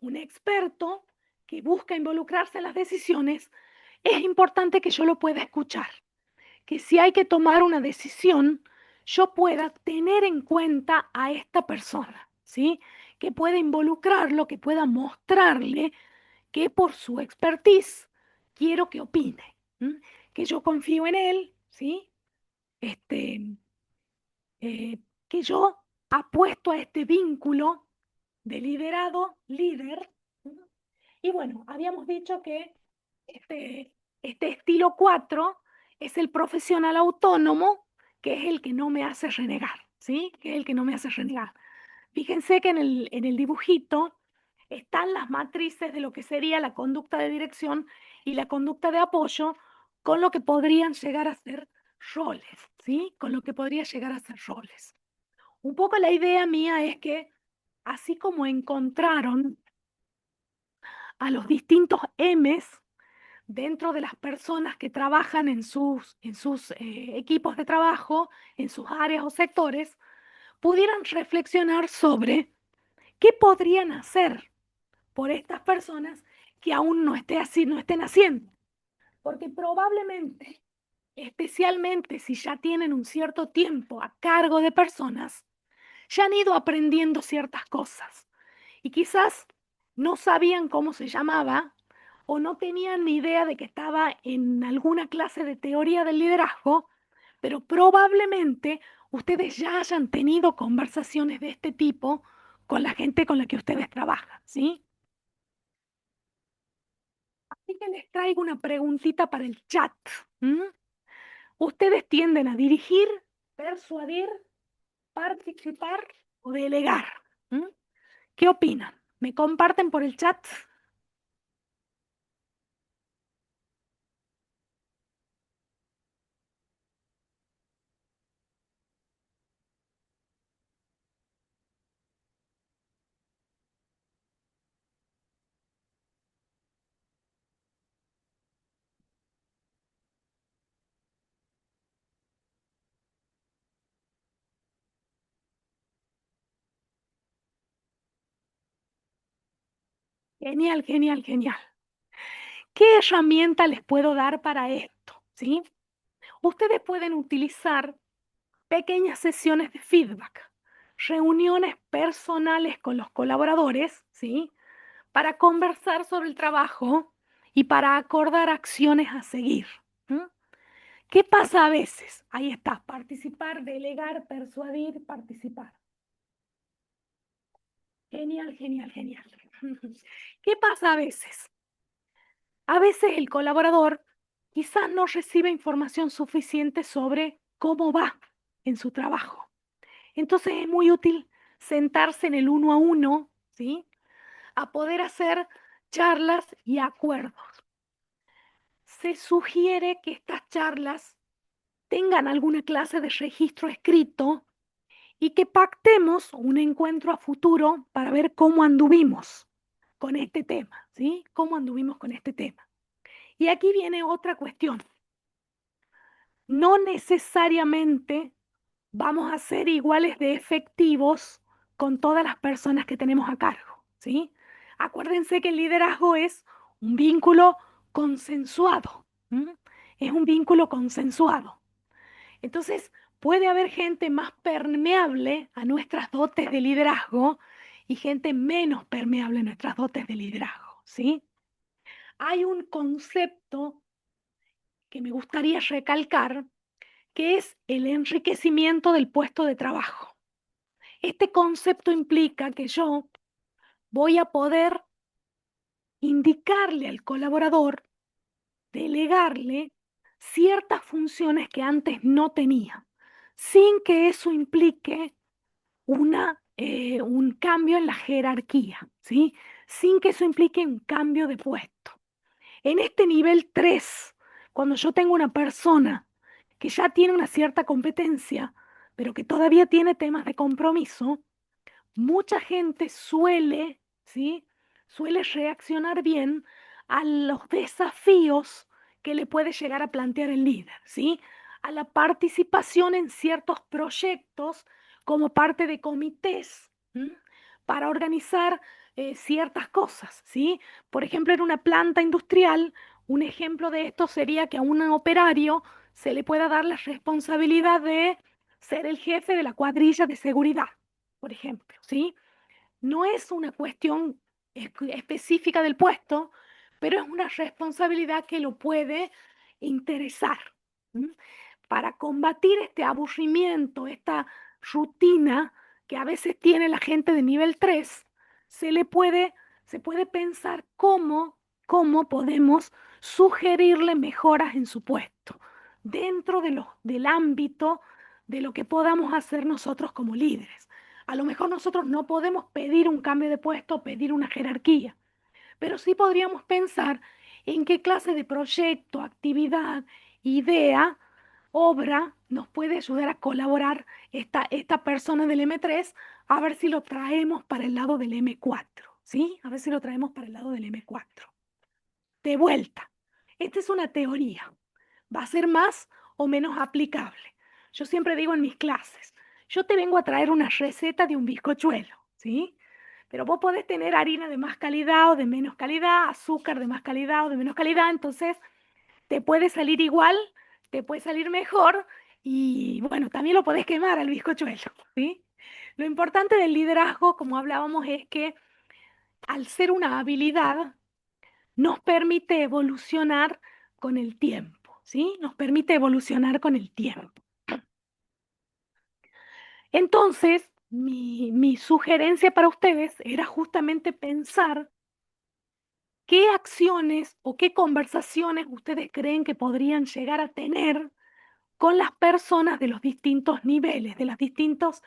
un experto que busca involucrarse en las decisiones, es importante que yo lo pueda escuchar, que si hay que tomar una decisión, yo pueda tener en cuenta a esta persona, ¿sí? Que pueda involucrarlo, que pueda mostrarle que por su expertise quiero que opine, ¿m? Que yo confío en él, ¿sí? Este, que yo apuesto a este vínculo de liderado, líder. Y bueno, habíamos dicho que este, este estilo 4 es el profesional autónomo, que es el que no me hace renegar, ¿sí? Que es el que no me hace renegar. Fíjense que en el dibujito están las matrices de lo que sería la conducta de dirección y la conducta de apoyo con lo que podrían llegar a ser roles, ¿sí? Con lo que podría llegar a ser roles. Un poco la idea mía es que así como encontraron a los distintos M's dentro de las personas que trabajan en sus equipos de trabajo, en sus áreas o sectores, pudieran reflexionar sobre qué podrían hacer por estas personas que aún no estén haciendo. Porque probablemente, especialmente si ya tienen un cierto tiempo a cargo de personas, ya han ido aprendiendo ciertas cosas y quizás no sabían cómo se llamaba o no tenían ni idea de que estaba en alguna clase de teoría del liderazgo, pero probablemente ustedes ya hayan tenido conversaciones de este tipo con la gente con la que ustedes trabajan, ¿sí? Así que les traigo una preguntita para el chat. ¿M? ¿Ustedes tienden a dirigir, persuadir, participar o delegar? ¿M? ¿Qué opinan? ¿Me comparten por el chat? Genial, genial, genial. ¿Qué herramienta les puedo dar para esto? ¿Sí? Ustedes pueden utilizar pequeñas sesiones de feedback, reuniones personales con los colaboradores, ¿sí? Para conversar sobre el trabajo y para acordar acciones a seguir. ¿M? ¿Qué pasa a veces? Ahí está, participar, delegar, persuadir, participar. Genial, genial, genial. ¿Qué pasa a veces? A veces el colaborador quizás no recibe información suficiente sobre cómo va en su trabajo. Entonces es muy útil sentarse en el uno a uno, ¿sí? A poder hacer charlas y acuerdos. Se sugiere que estas charlas tengan alguna clase de registro escrito y que pactemos un encuentro a futuro para ver cómo anduvimos con este tema, ¿sí? ¿Cómo anduvimos con este tema? Y aquí viene otra cuestión. No necesariamente vamos a ser iguales de efectivos con todas las personas que tenemos a cargo, ¿sí? Acuérdense que el liderazgo es un vínculo consensuado, ¿m? Es un vínculo consensuado. Entonces, puede haber gente más permeable a nuestras dotes de liderazgo y gente menos permeable a nuestras dotes de liderazgo, ¿sí? Hay un concepto que me gustaría recalcar, que es el enriquecimiento del puesto de trabajo. Este concepto implica que yo voy a poder indicarle al colaborador, delegarle ciertas funciones que antes no tenía, sin que eso implique un cambio en la jerarquía, ¿sí? Sin que eso implique un cambio de puesto. En este nivel 3, cuando yo tengo una persona que ya tiene una cierta competencia, pero que todavía tiene temas de compromiso, mucha gente suele, ¿sí? Suele reaccionar bien a los desafíos que le puede llegar a plantear el líder, ¿sí? A la participación en ciertos proyectos como parte de comités, ¿m? Para organizar ciertas cosas, ¿sí? Por ejemplo, en una planta industrial, un ejemplo de esto sería que a un operario se le pueda dar la responsabilidad de ser el jefe de la cuadrilla de seguridad, por ejemplo, ¿sí? No es una cuestión específica del puesto, pero es una responsabilidad que lo puede interesar. ¿M? Para combatir este aburrimiento, esta rutina que a veces tiene la gente de nivel 3, se le puede, se puede pensar cómo podemos sugerirle mejoras en su puesto, dentro del ámbito de lo que podamos hacer nosotros como líderes. A lo mejor nosotros no podemos pedir un cambio de puesto, pedir una jerarquía, pero sí podríamos pensar en qué clase de proyecto, actividad, idea, obra nos puede ayudar a colaborar esta persona del M3, a ver si lo traemos para el lado del M4, ¿sí? A ver si lo traemos para el lado del M4. De vuelta, esta es una teoría. Va a ser más o menos aplicable. Yo siempre digo en mis clases, yo te vengo a traer una receta de un bizcochuelo, ¿sí? Pero vos podés tener harina de más calidad o de menos calidad, azúcar de más calidad o de menos calidad, entonces te puede salir igual, te puede salir mejor y bueno, también lo podés quemar al bizcochuelo, ¿sí? Lo importante del liderazgo, como hablábamos, es que al ser una habilidad, nos permite evolucionar con el tiempo, ¿sí? Nos permite evolucionar con el tiempo. Entonces, mi sugerencia para ustedes era justamente pensar qué acciones o qué conversaciones ustedes creen que podrían llegar a tener con las personas de los distintos niveles, de los distintos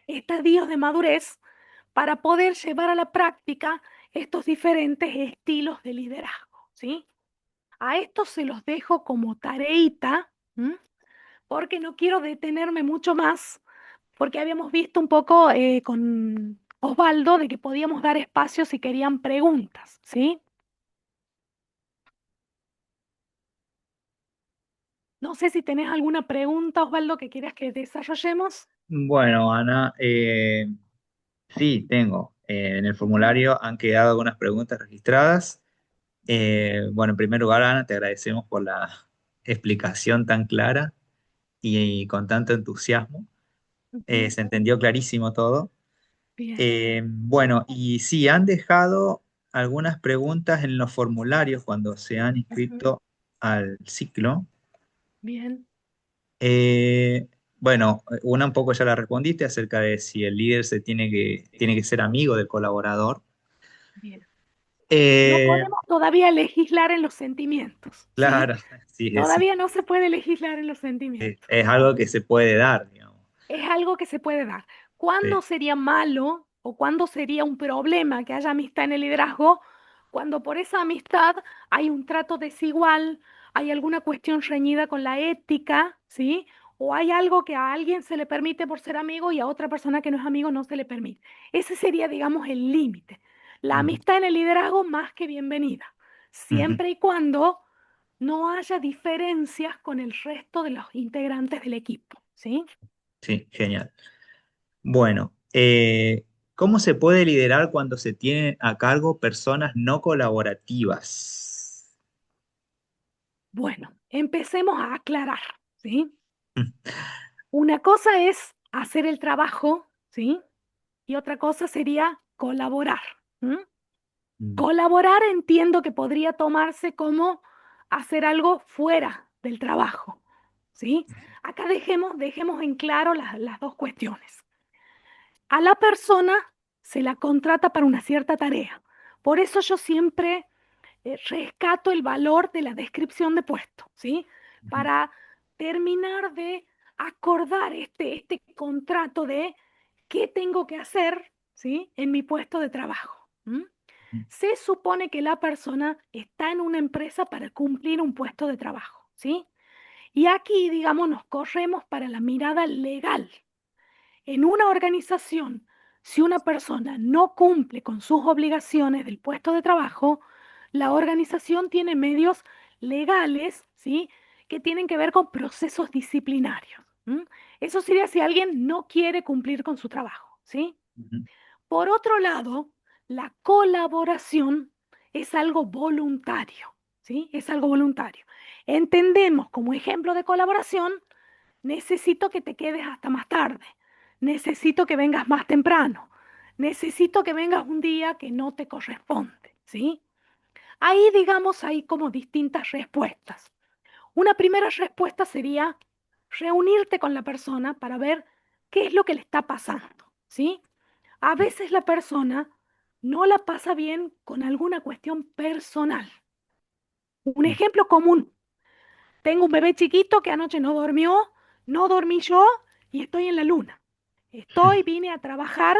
estadios de madurez, para poder llevar a la práctica estos diferentes estilos de liderazgo, ¿sí? A esto se los dejo como tareita, ¿m? Porque no quiero detenerme mucho más, porque habíamos visto un poco con Osvaldo de que podíamos dar espacio si querían preguntas, ¿sí? No sé si tenés alguna pregunta, Osvaldo, que quieras que desarrollemos. Bueno, Ana, sí, tengo. En el Ujú. formulario han quedado algunas preguntas registradas. Bueno, en primer lugar, Ana, te agradecemos por la explicación tan clara y con tanto entusiasmo. Ujú. Se entendió clarísimo todo. Bien. Bueno, y sí, han dejado algunas preguntas en los formularios cuando se han Ujú. inscrito al ciclo. Bien, Bueno, una un poco ya la respondiste acerca de si el líder tiene que ser amigo del colaborador. bien. No Eh, podemos todavía legislar en los sentimientos, ¿sí? claro, sí, Todavía no se puede legislar en los sentimientos. es algo que se puede dar, digamos. Es algo que se puede dar. Sí. ¿Cuándo sería malo o cuándo sería un problema que haya amistad en el liderazgo? Cuando por esa amistad hay un trato desigual, hay alguna cuestión reñida con la ética, ¿sí? O hay algo que a alguien se le permite por ser amigo y a otra persona que no es amigo no se le permite. Ese sería, digamos, el límite. La Ujú, amistad en el liderazgo más que bienvenida, ujú. siempre y cuando no haya diferencias con el resto de los integrantes del equipo, ¿sí? Sí, genial. Bueno, ¿cómo se puede liderar cuando se tienen a cargo personas no colaborativas? Bueno, empecemos a aclarar, ¿sí? Una cosa es hacer el trabajo, ¿sí? Y otra cosa sería colaborar. ¿M? Mm, Colaborar entiendo que podría tomarse como hacer algo fuera del trabajo, ¿sí? Acá dejemos en claro las dos cuestiones. A la persona se la contrata para una cierta tarea. Por eso yo siempre rescato el valor de la descripción de puesto, ¿sí? Ujú, Para terminar de acordar este contrato de qué tengo que hacer, ¿sí? En mi puesto de trabajo. ¿M? ujú, Se supone que la persona está en una empresa para cumplir un puesto de trabajo, ¿sí? Y aquí, digamos, nos corremos para la mirada legal. En una organización, si una persona no cumple con sus obligaciones del puesto de trabajo, la organización tiene medios legales, ¿sí? Que tienen que ver con procesos disciplinarios. ¿M? Eso sería si alguien no quiere cumplir con su trabajo, ¿sí? ujú, Por otro lado, la colaboración es algo voluntario, ¿sí? Es algo voluntario. Entendemos como ejemplo de colaboración, necesito que te quedes hasta más tarde, necesito que vengas más temprano, necesito que vengas un día que no te corresponde, ¿sí? Ahí, digamos, hay como distintas respuestas. Una primera respuesta sería reunirte con la persona para ver qué es lo que le está pasando, ¿sí? A veces la persona no la pasa bien con alguna cuestión personal. Un ujú, ejemplo común: tengo un bebé chiquito que anoche no durmió, no dormí yo y estoy en la luna. Vine a trabajar,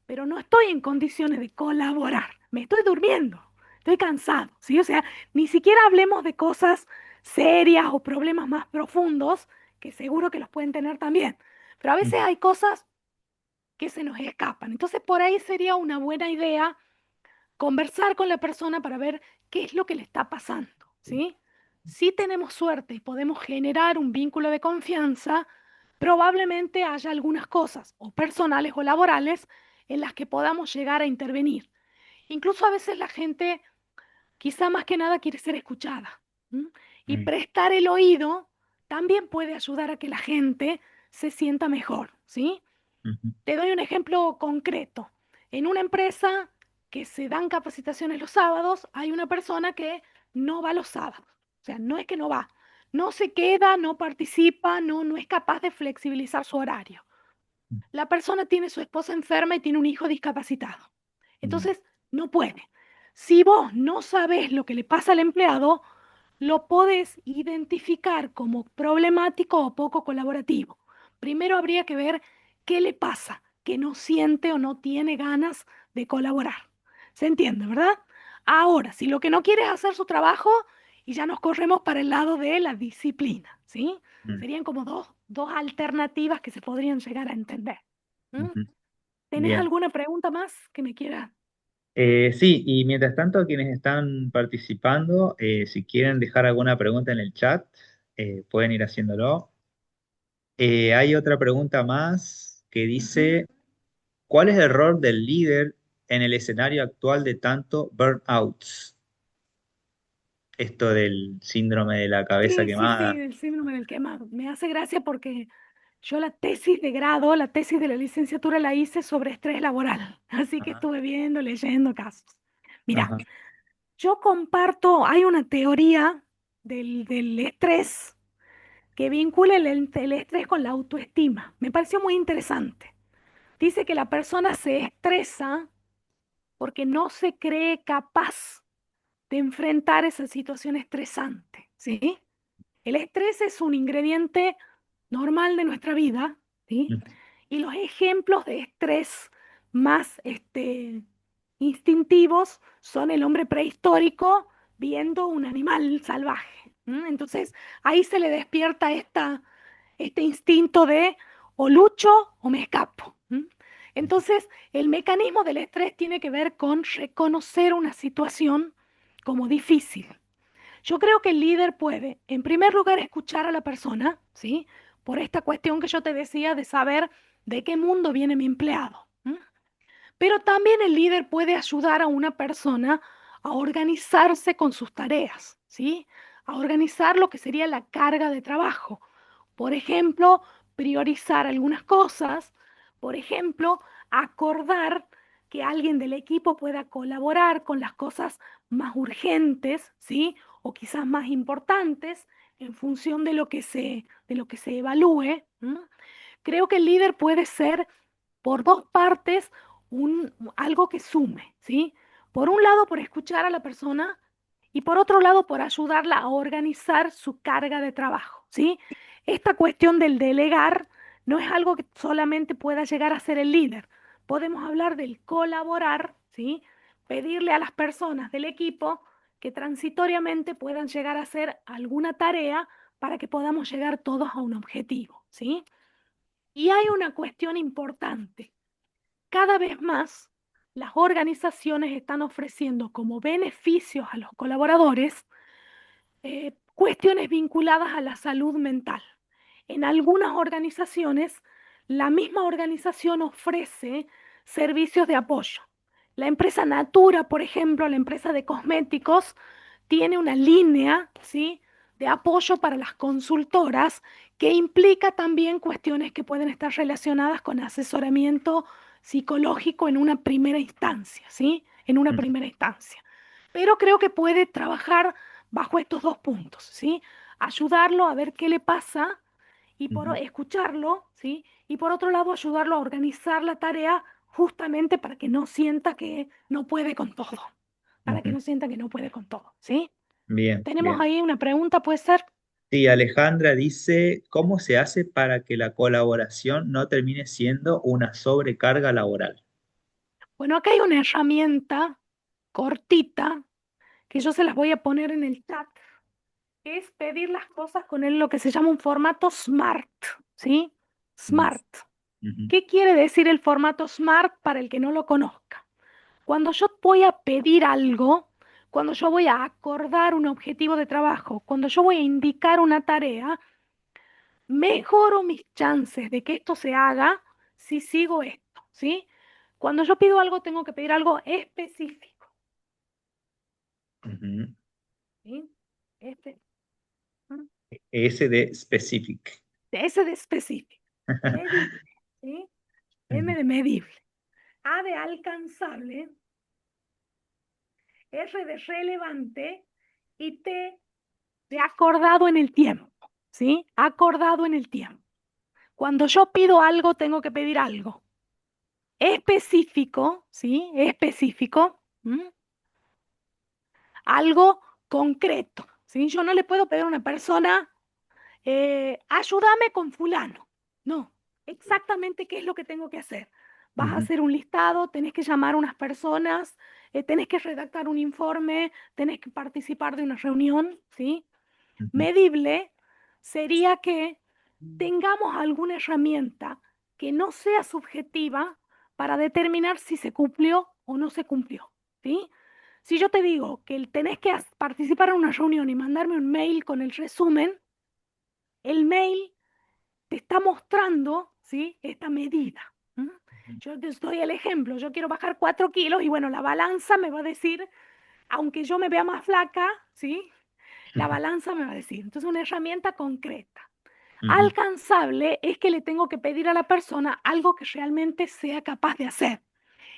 pero no estoy en condiciones de colaborar. Me estoy durmiendo, estoy cansado, ¿sí? O sea, ni siquiera hablemos de cosas serias o problemas más profundos, que seguro que los pueden tener también. Pero a veces hay cosas que se nos escapan. Entonces, por ahí sería una buena idea conversar con la persona para ver qué es lo que le está pasando, ¿sí? Si tenemos suerte y podemos generar un vínculo de confianza, probablemente haya algunas cosas, o personales o laborales, en las que podamos llegar a intervenir. Incluso a veces la gente, quizá más que nada, quiere ser escuchada. ¿M? Y ujú, prestar el oído también puede ayudar a que la gente se sienta mejor, ¿sí? ujú, Te doy un ejemplo concreto. En una empresa que se dan capacitaciones los sábados, hay una persona que no va los sábados. O sea, no es que no va, no se queda, no participa, no es capaz de flexibilizar su horario. La persona tiene su esposa enferma y tiene un hijo discapacitado. ujú, Entonces, no puede. Si vos no sabés lo que le pasa al empleado, lo podés identificar como problemático o poco colaborativo. Primero habría que ver qué le pasa, que no siente o no tiene ganas de colaborar. ¿Se entiende, verdad? Ahora, si lo que no quiere es hacer su trabajo, y ya nos corremos para el lado de la disciplina, ¿sí? ujú, Serían como dos alternativas que se podrían llegar a entender. ¿Mm? ujú. ¿Tenés Bien. alguna pregunta más que me quieras? Sí, y mientras tanto, quienes están participando, si quieren dejar alguna pregunta en el chat, pueden ir haciéndolo. Hay otra pregunta más que Ujú. dice, ¿cuál es el rol del líder en el escenario actual de tanto burnouts? Esto del síndrome de la cabeza Sí, sí, sí, quemada. del síndrome del quemado. Me hace gracia porque yo la tesis de grado, la tesis de la licenciatura la hice sobre estrés laboral, así que Ajá, estuve viendo, leyendo casos. Mira, ajá, yo comparto, hay una teoría del estrés que vincula el estrés con la autoestima. Me pareció muy interesante. Dice que la persona se estresa porque no se cree capaz de enfrentar esa situación estresante, ¿sí? El estrés es un ingrediente normal de nuestra vida, ¿sí? ujú, Y los ejemplos de estrés más instintivos son el hombre prehistórico viendo un animal salvaje. Entonces, ahí se le despierta este instinto de o lucho o me escapo. Entonces, el mecanismo del estrés tiene que ver con reconocer una situación como difícil. Yo creo que el líder puede, en primer lugar, escuchar a la persona, ¿sí? Por esta cuestión que yo te decía de saber de qué mundo viene mi empleado. Pero también el líder puede ayudar a una persona a organizarse con sus tareas, ¿sí? A organizar lo que sería la carga de trabajo. Por ejemplo, priorizar algunas cosas. Por ejemplo, acordar que alguien del equipo pueda colaborar con las cosas más urgentes, ¿sí? O quizás más importantes en función de lo que se evalúe. Creo que el líder puede ser por dos partes algo que sume, ¿sí? Por un lado, por escuchar a la persona y por otro lado, por ayudarla a organizar su carga de trabajo, ¿sí? Esta cuestión del delegar no es algo que solamente pueda llegar a ser el líder. Podemos hablar del colaborar, ¿sí? Pedirle a las personas del equipo que transitoriamente puedan llegar a hacer alguna tarea para que podamos llegar todos a un objetivo, ¿sí? Y hay una cuestión importante. Cada vez más las organizaciones están ofreciendo como beneficios a los colaboradores cuestiones vinculadas a la salud mental. En algunas organizaciones, la misma organización ofrece servicios de apoyo. La empresa Natura, por ejemplo, la empresa de cosméticos, tiene una línea, ¿sí?, de apoyo para las consultoras que implica también cuestiones que pueden estar relacionadas con asesoramiento psicológico en una primera instancia, ¿sí? En una Ujú, primera instancia. Pero creo que puede trabajar bajo estos dos puntos, ¿sí? Ayudarlo a ver qué le pasa y por ujú, escucharlo, ¿sí? Y por otro lado, ayudarlo a organizar la tarea justamente para que no sienta que no puede con todo, para que ujú. no sienta que no puede con todo, ¿sí? Bien, Tenemos bien. ahí una pregunta, puede ser. Sí, Alejandra dice, ¿cómo se hace para que la colaboración no termine siendo una sobrecarga laboral? Bueno, acá hay una herramienta cortita que yo se las voy a poner en el chat, que es pedir las cosas con lo que se llama un formato SMART, ¿sí? Mm, SMART. ujú, ¿Qué quiere decir el formato SMART para el que no lo conozca? Cuando yo voy a pedir algo, cuando yo voy a acordar un objetivo de trabajo, cuando yo voy a indicar una tarea, mejoro mis chances de que esto se haga si sigo esto, ¿sí? Cuando yo pido algo, tengo que pedir algo específico, ujú. ¿sí? Este, ¿no? S de specific. S de específico, medible, ¿sí? M Ujú, de medible, A de alcanzable, R de relevante y T de acordado en el tiempo, ¿sí? Acordado en el tiempo. Cuando yo pido algo, tengo que pedir algo específico, ¿sí? Específico, ¿m? Algo concreto, ¿sí? Yo no le puedo pedir a una persona, ayúdame con fulano. No, exactamente qué es lo que tengo que hacer. Vas a ujú, hacer un listado, tenés que llamar a unas personas, tenés que redactar un informe, tenés que participar de una reunión, ¿sí? ujú, Medible sería que tengamos alguna herramienta que no sea subjetiva para determinar si se cumplió o no se cumplió, ¿sí? Si yo te digo que tenés que participar en una reunión y mandarme un mail con el resumen, el mail te está mostrando, ¿sí?, esta medida. ¿M? Yo te doy el ejemplo, yo quiero bajar 4 kilos y bueno, la balanza me va a decir, aunque yo me vea más flaca, ¿sí? La balanza me va a decir. Entonces, una herramienta concreta. ujú, Alcanzable es que le tengo que pedir a la persona algo que realmente sea capaz de hacer.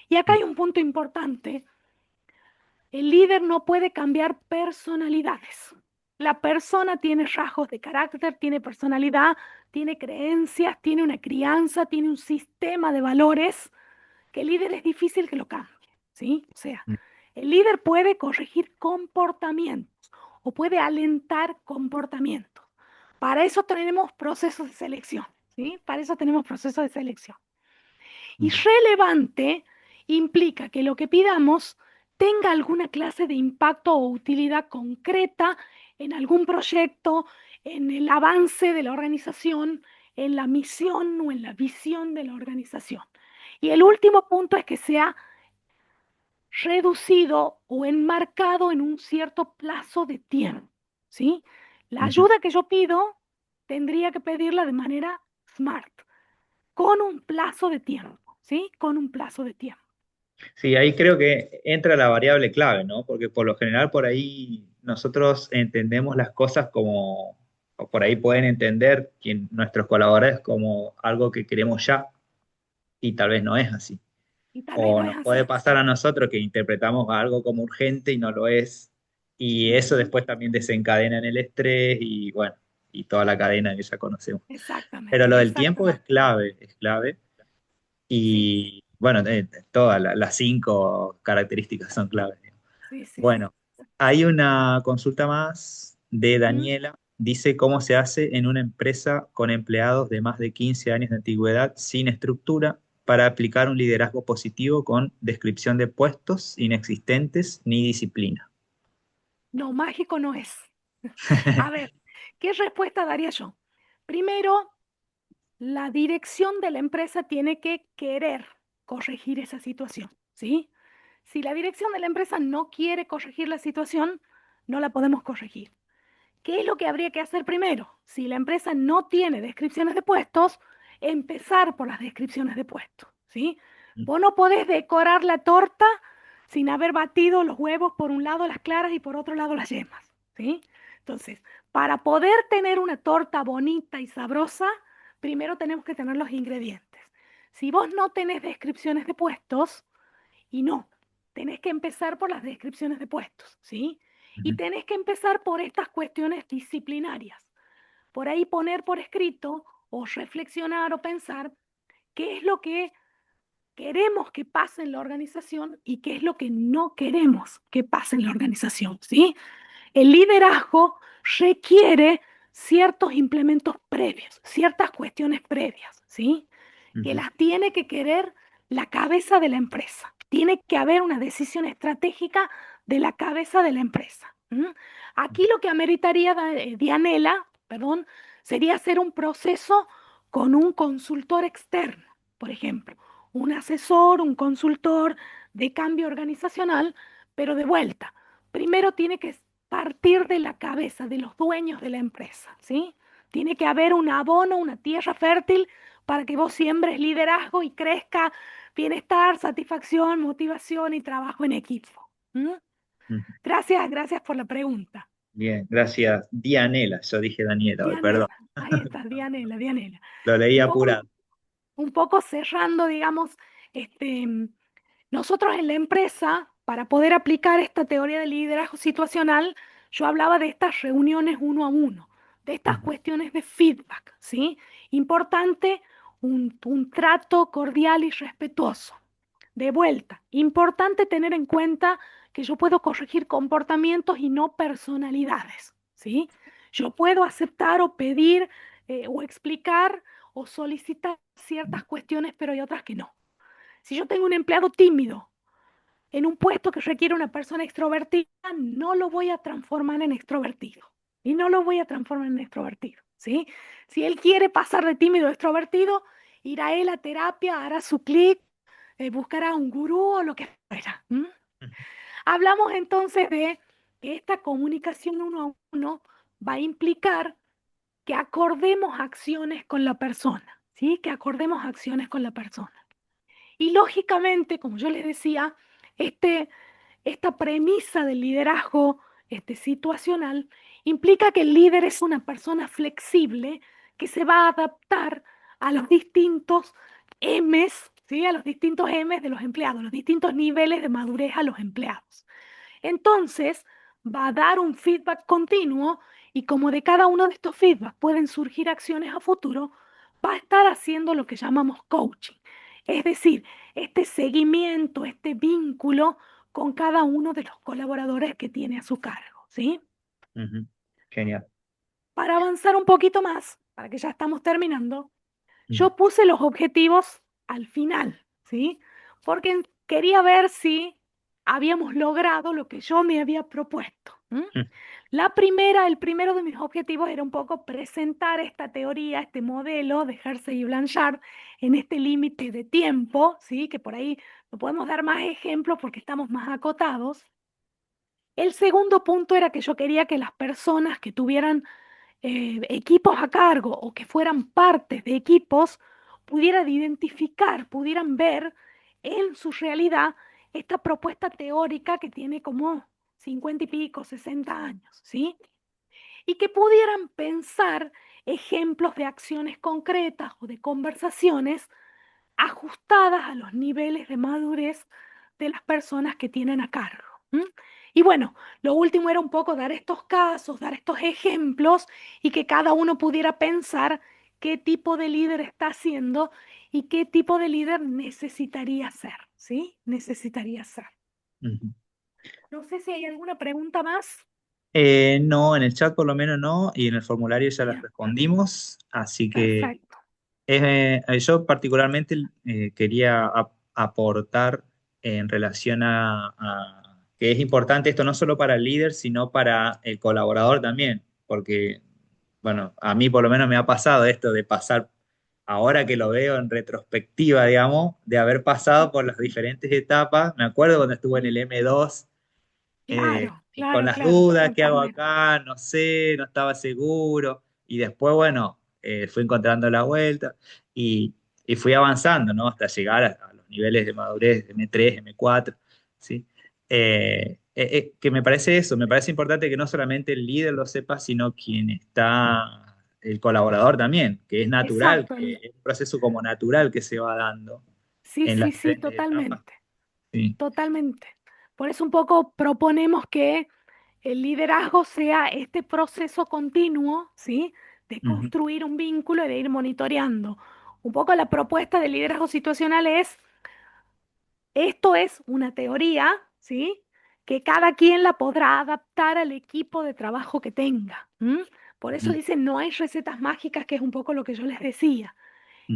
Y acá hay un punto importante. El líder no puede cambiar personalidades. La persona tiene rasgos de carácter, tiene personalidad, tiene creencias, tiene una crianza, tiene un sistema de valores que el líder es difícil que lo cambie, ¿sí? O sea, ujú, el líder puede corregir comportamientos o puede alentar comportamientos. Para eso tenemos procesos de selección, ¿sí? Para eso tenemos procesos de selección. Y ujú, relevante implica que lo que pidamos tenga alguna clase de impacto o utilidad concreta en algún proyecto, en el avance de la organización, en la misión o en la visión de la organización. Y el último punto es que sea reducido o enmarcado en un cierto plazo de tiempo, ¿sí? La ujú. ayuda que yo pido tendría que pedirla de manera SMART, con un plazo de tiempo, ¿sí? Con un plazo de tiempo. Sí, ahí creo que entra la variable clave, ¿no? Porque por lo general por ahí nosotros entendemos las cosas como, o por ahí pueden entender nuestros colaboradores como algo que queremos ya, y tal vez no es así. Y tal vez O no es nos puede así. pasar a nosotros que interpretamos algo como urgente y no lo es, y eso Ujú. después también desencadena en el estrés y bueno, y toda la cadena que ya conocemos. Pero Exactamente, lo del tiempo es exactamente. clave, es clave. Sí, Y bueno, todas las 5 características son claves. sí, sí, sí. Bueno, hay una consulta más de ¿Mm? Daniela. Dice cómo se hace en una empresa con empleados de más de 15 años de antigüedad sin estructura para aplicar un liderazgo positivo con descripción de puestos inexistentes ni disciplina. No, mágico no es. A ver, ¿qué respuesta daría yo? Primero, la dirección de la empresa tiene que querer corregir esa situación, ¿sí? Si la dirección de la empresa no quiere corregir la situación, no la podemos corregir. ¿Qué es lo que habría que hacer primero? Si la empresa no tiene descripciones de puestos, empezar por las descripciones de puestos, ¿sí? Vos no podés decorar la torta sin haber batido los huevos por un lado las claras y por otro lado las yemas, ¿sí? Entonces, para poder tener una torta bonita y sabrosa, primero tenemos que tener los ingredientes. Si vos no tenés descripciones de puestos, y no, tenés que empezar por las descripciones de puestos, ¿sí? Y Ujú, tenés que empezar por estas cuestiones disciplinarias. Por ahí poner por escrito o reflexionar o pensar qué es lo que queremos que pase en la organización y qué es lo que no queremos que pase en la organización, ¿sí? El liderazgo requiere ciertos implementos previos, ciertas cuestiones previas, ¿sí? Que ujú, las tiene que querer la cabeza de la empresa. Tiene que haber una decisión estratégica de la cabeza de la empresa. ¿M? Aquí lo que ameritaría Dianela, perdón, sería hacer un proceso con un consultor externo, por ejemplo, un asesor, un consultor de cambio organizacional, pero de vuelta. Primero tiene que partir de la cabeza de los dueños de la empresa, ¿sí? Tiene que haber un abono, una tierra fértil para que vos siembres liderazgo y crezca bienestar, satisfacción, motivación y trabajo en equipo. ¿Mm? ujú. Gracias, gracias por la pregunta. Bien, gracias. Dianela, yo dije Daniela hoy, perdón. Dianela, ahí está, Dianela, Dianela. Lo leí Un poco, apurado. un poco cerrando, digamos, este, nosotros en la empresa, para poder aplicar esta teoría del liderazgo situacional, yo hablaba de estas reuniones uno a uno, de estas Ujú, cuestiones de feedback, ¿sí? Importante un trato cordial y respetuoso. De vuelta, importante tener en cuenta que yo puedo corregir comportamientos y no personalidades, ¿sí? Yo puedo aceptar o pedir o explicar o solicitar ciertas cuestiones, pero hay otras que no. Si yo tengo un empleado tímido en un puesto que requiere una persona extrovertida, no lo voy a transformar en extrovertido. Y no lo voy a transformar en extrovertido, ¿sí? Si él quiere pasar de tímido a extrovertido, irá él a terapia, hará su clic, buscará un gurú o lo que fuera. ¿M? ujú, Hablamos entonces de que esta comunicación uno a uno va a implicar que acordemos acciones con la persona, ¿sí? Que acordemos acciones con la persona. Y lógicamente, como yo les decía, este, esta premisa del liderazgo situacional implica que el líder es una persona flexible que se va a adaptar a los distintos M's, ¿sí? A los distintos M's de los empleados, los distintos niveles de madurez a los empleados. Entonces, va a dar un feedback continuo y como de cada uno de estos feedbacks pueden surgir acciones a futuro, va a estar haciendo lo que llamamos coaching. Es decir, este seguimiento, este vínculo con cada uno de los colaboradores que tiene a su cargo, ¿sí? ujú. Genial. Para avanzar un poquito más, para que ya estamos terminando, Ujú, yo puse los objetivos al final, ¿sí? Porque quería ver si habíamos logrado lo que yo me había propuesto. ¿M? ujú, El primero de mis objetivos era un poco presentar esta teoría, este modelo de Hersey y Blanchard en este límite de tiempo, ¿sí? Que por ahí no podemos dar más ejemplos porque estamos más acotados. El segundo punto era que yo quería que las personas que tuvieran equipos a cargo o que fueran partes de equipos pudieran identificar, pudieran ver en su realidad esta propuesta teórica que tiene como 50 y pico, 60 años, ¿sí? Y que pudieran pensar ejemplos de acciones concretas o de conversaciones ajustadas a los niveles de madurez de las personas que tienen a cargo. ¿M? Y bueno, lo último era un poco dar estos casos, dar estos ejemplos y que cada uno pudiera pensar qué tipo de líder está siendo y qué tipo de líder necesitaría ser, ¿sí? Necesitaría ser. Ujú. No sé si hay alguna pregunta más. No, en el chat por lo menos no, y en el formulario ya las Bien, respondimos, así que perfecto. yo particularmente quería aportar en relación a que es importante esto no solo para el líder, sino para el colaborador también, porque, bueno, a mí por lo menos me ha pasado esto de pasar, ahora que lo veo en retrospectiva, digamos, de haber pasado por las diferentes etapas. Me acuerdo cuando estuve en el Mm, M2 claro, con claro, las claro, dudas, ¿qué hago totalmente. acá? No sé, no estaba seguro. Y después, bueno, fui encontrando la vuelta y, y fui avanzando, ¿no? Hasta llegar a los niveles de madurez de M3, M4, ¿sí? Que me parece eso, me parece importante que no solamente el líder lo sepa, sino quien está, el colaborador también, que es natural, Exacto. que es un proceso como natural que se va dando Sí, en las sí, sí, diferentes etapas. totalmente, Sí. totalmente. Por eso un poco proponemos que el liderazgo sea este proceso continuo, ¿sí? De Ujú, construir un vínculo y de ir monitoreando. Un poco la propuesta del liderazgo situacional es, esto es una teoría, ¿sí? Que cada quien la podrá adaptar al equipo de trabajo que tenga. ¿M? Por eso ujú, dicen, no hay recetas mágicas, que es un poco lo que yo les decía.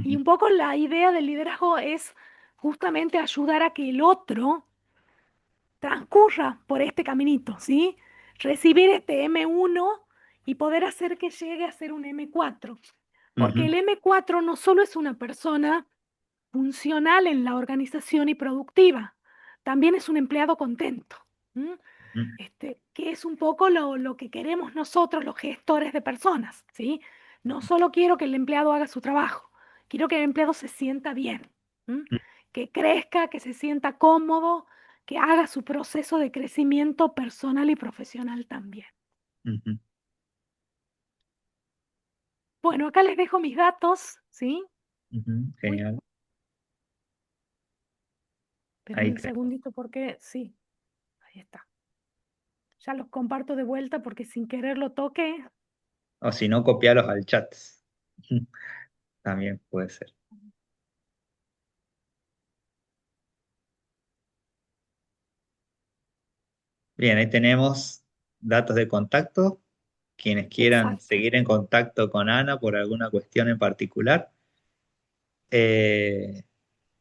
Y ujú, un poco la idea del liderazgo es justamente ayudar a que el otro transcurra por este caminito, ¿sí? Recibir este M1 y poder hacer que llegue a ser un M4. Porque ujú, el M4 no solo es una persona funcional en la organización y productiva, también es un empleado contento. ¿M? ujú, Que es un poco lo que queremos nosotros, los gestores de personas, ¿sí? No solo quiero que el empleado haga su trabajo, quiero que el empleado se sienta bien, ¿m? Que crezca, que se sienta cómodo, que haga su proceso de crecimiento personal y profesional también. ujú, Bueno, acá les dejo mis datos, ¿sí? ujú. Uy, Genial. espérenme Ahí un tenemos. segundito porque sí, ahí está. Ya los comparto de vuelta porque sin querer lo toqué. O si no, copiarlos al chat. También puede ser. Bien, ahí tenemos datos de contacto. Quienes quieran Exacto. seguir en contacto con Ana por alguna cuestión en particular. Eh,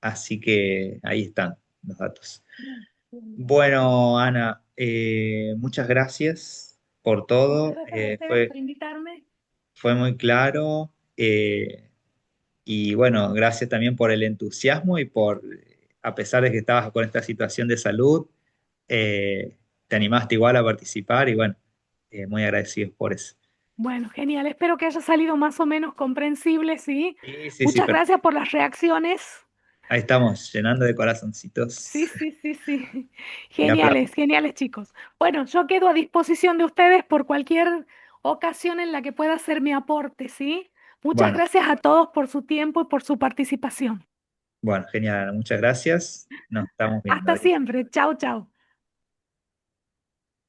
Así que ahí están los datos. Bien, bien. Bueno, Ana, muchas gracias por Muchas todo. gracias a ustedes por invitarme. Fue muy claro. Y bueno, gracias también por el entusiasmo y por, a pesar de que estabas con esta situación de salud, te animaste igual a participar y bueno, muy agradecidos por eso. Bueno, genial. Espero que haya salido más o menos comprensible, ¿sí? Sí, sí, sí, Muchas perfecto. gracias por las reacciones. Ahí estamos, llenando de Sí, corazoncitos. sí, sí, sí. Y aplausos. Geniales, geniales, chicos. Bueno, yo quedo a disposición de ustedes por cualquier ocasión en la que pueda hacer mi aporte, ¿sí? Muchas Bueno, gracias a todos por su tiempo y por su participación. bueno, genial, Ana, muchas gracias. Nos estamos viendo. Hasta Adiós. siempre. Chao, chao.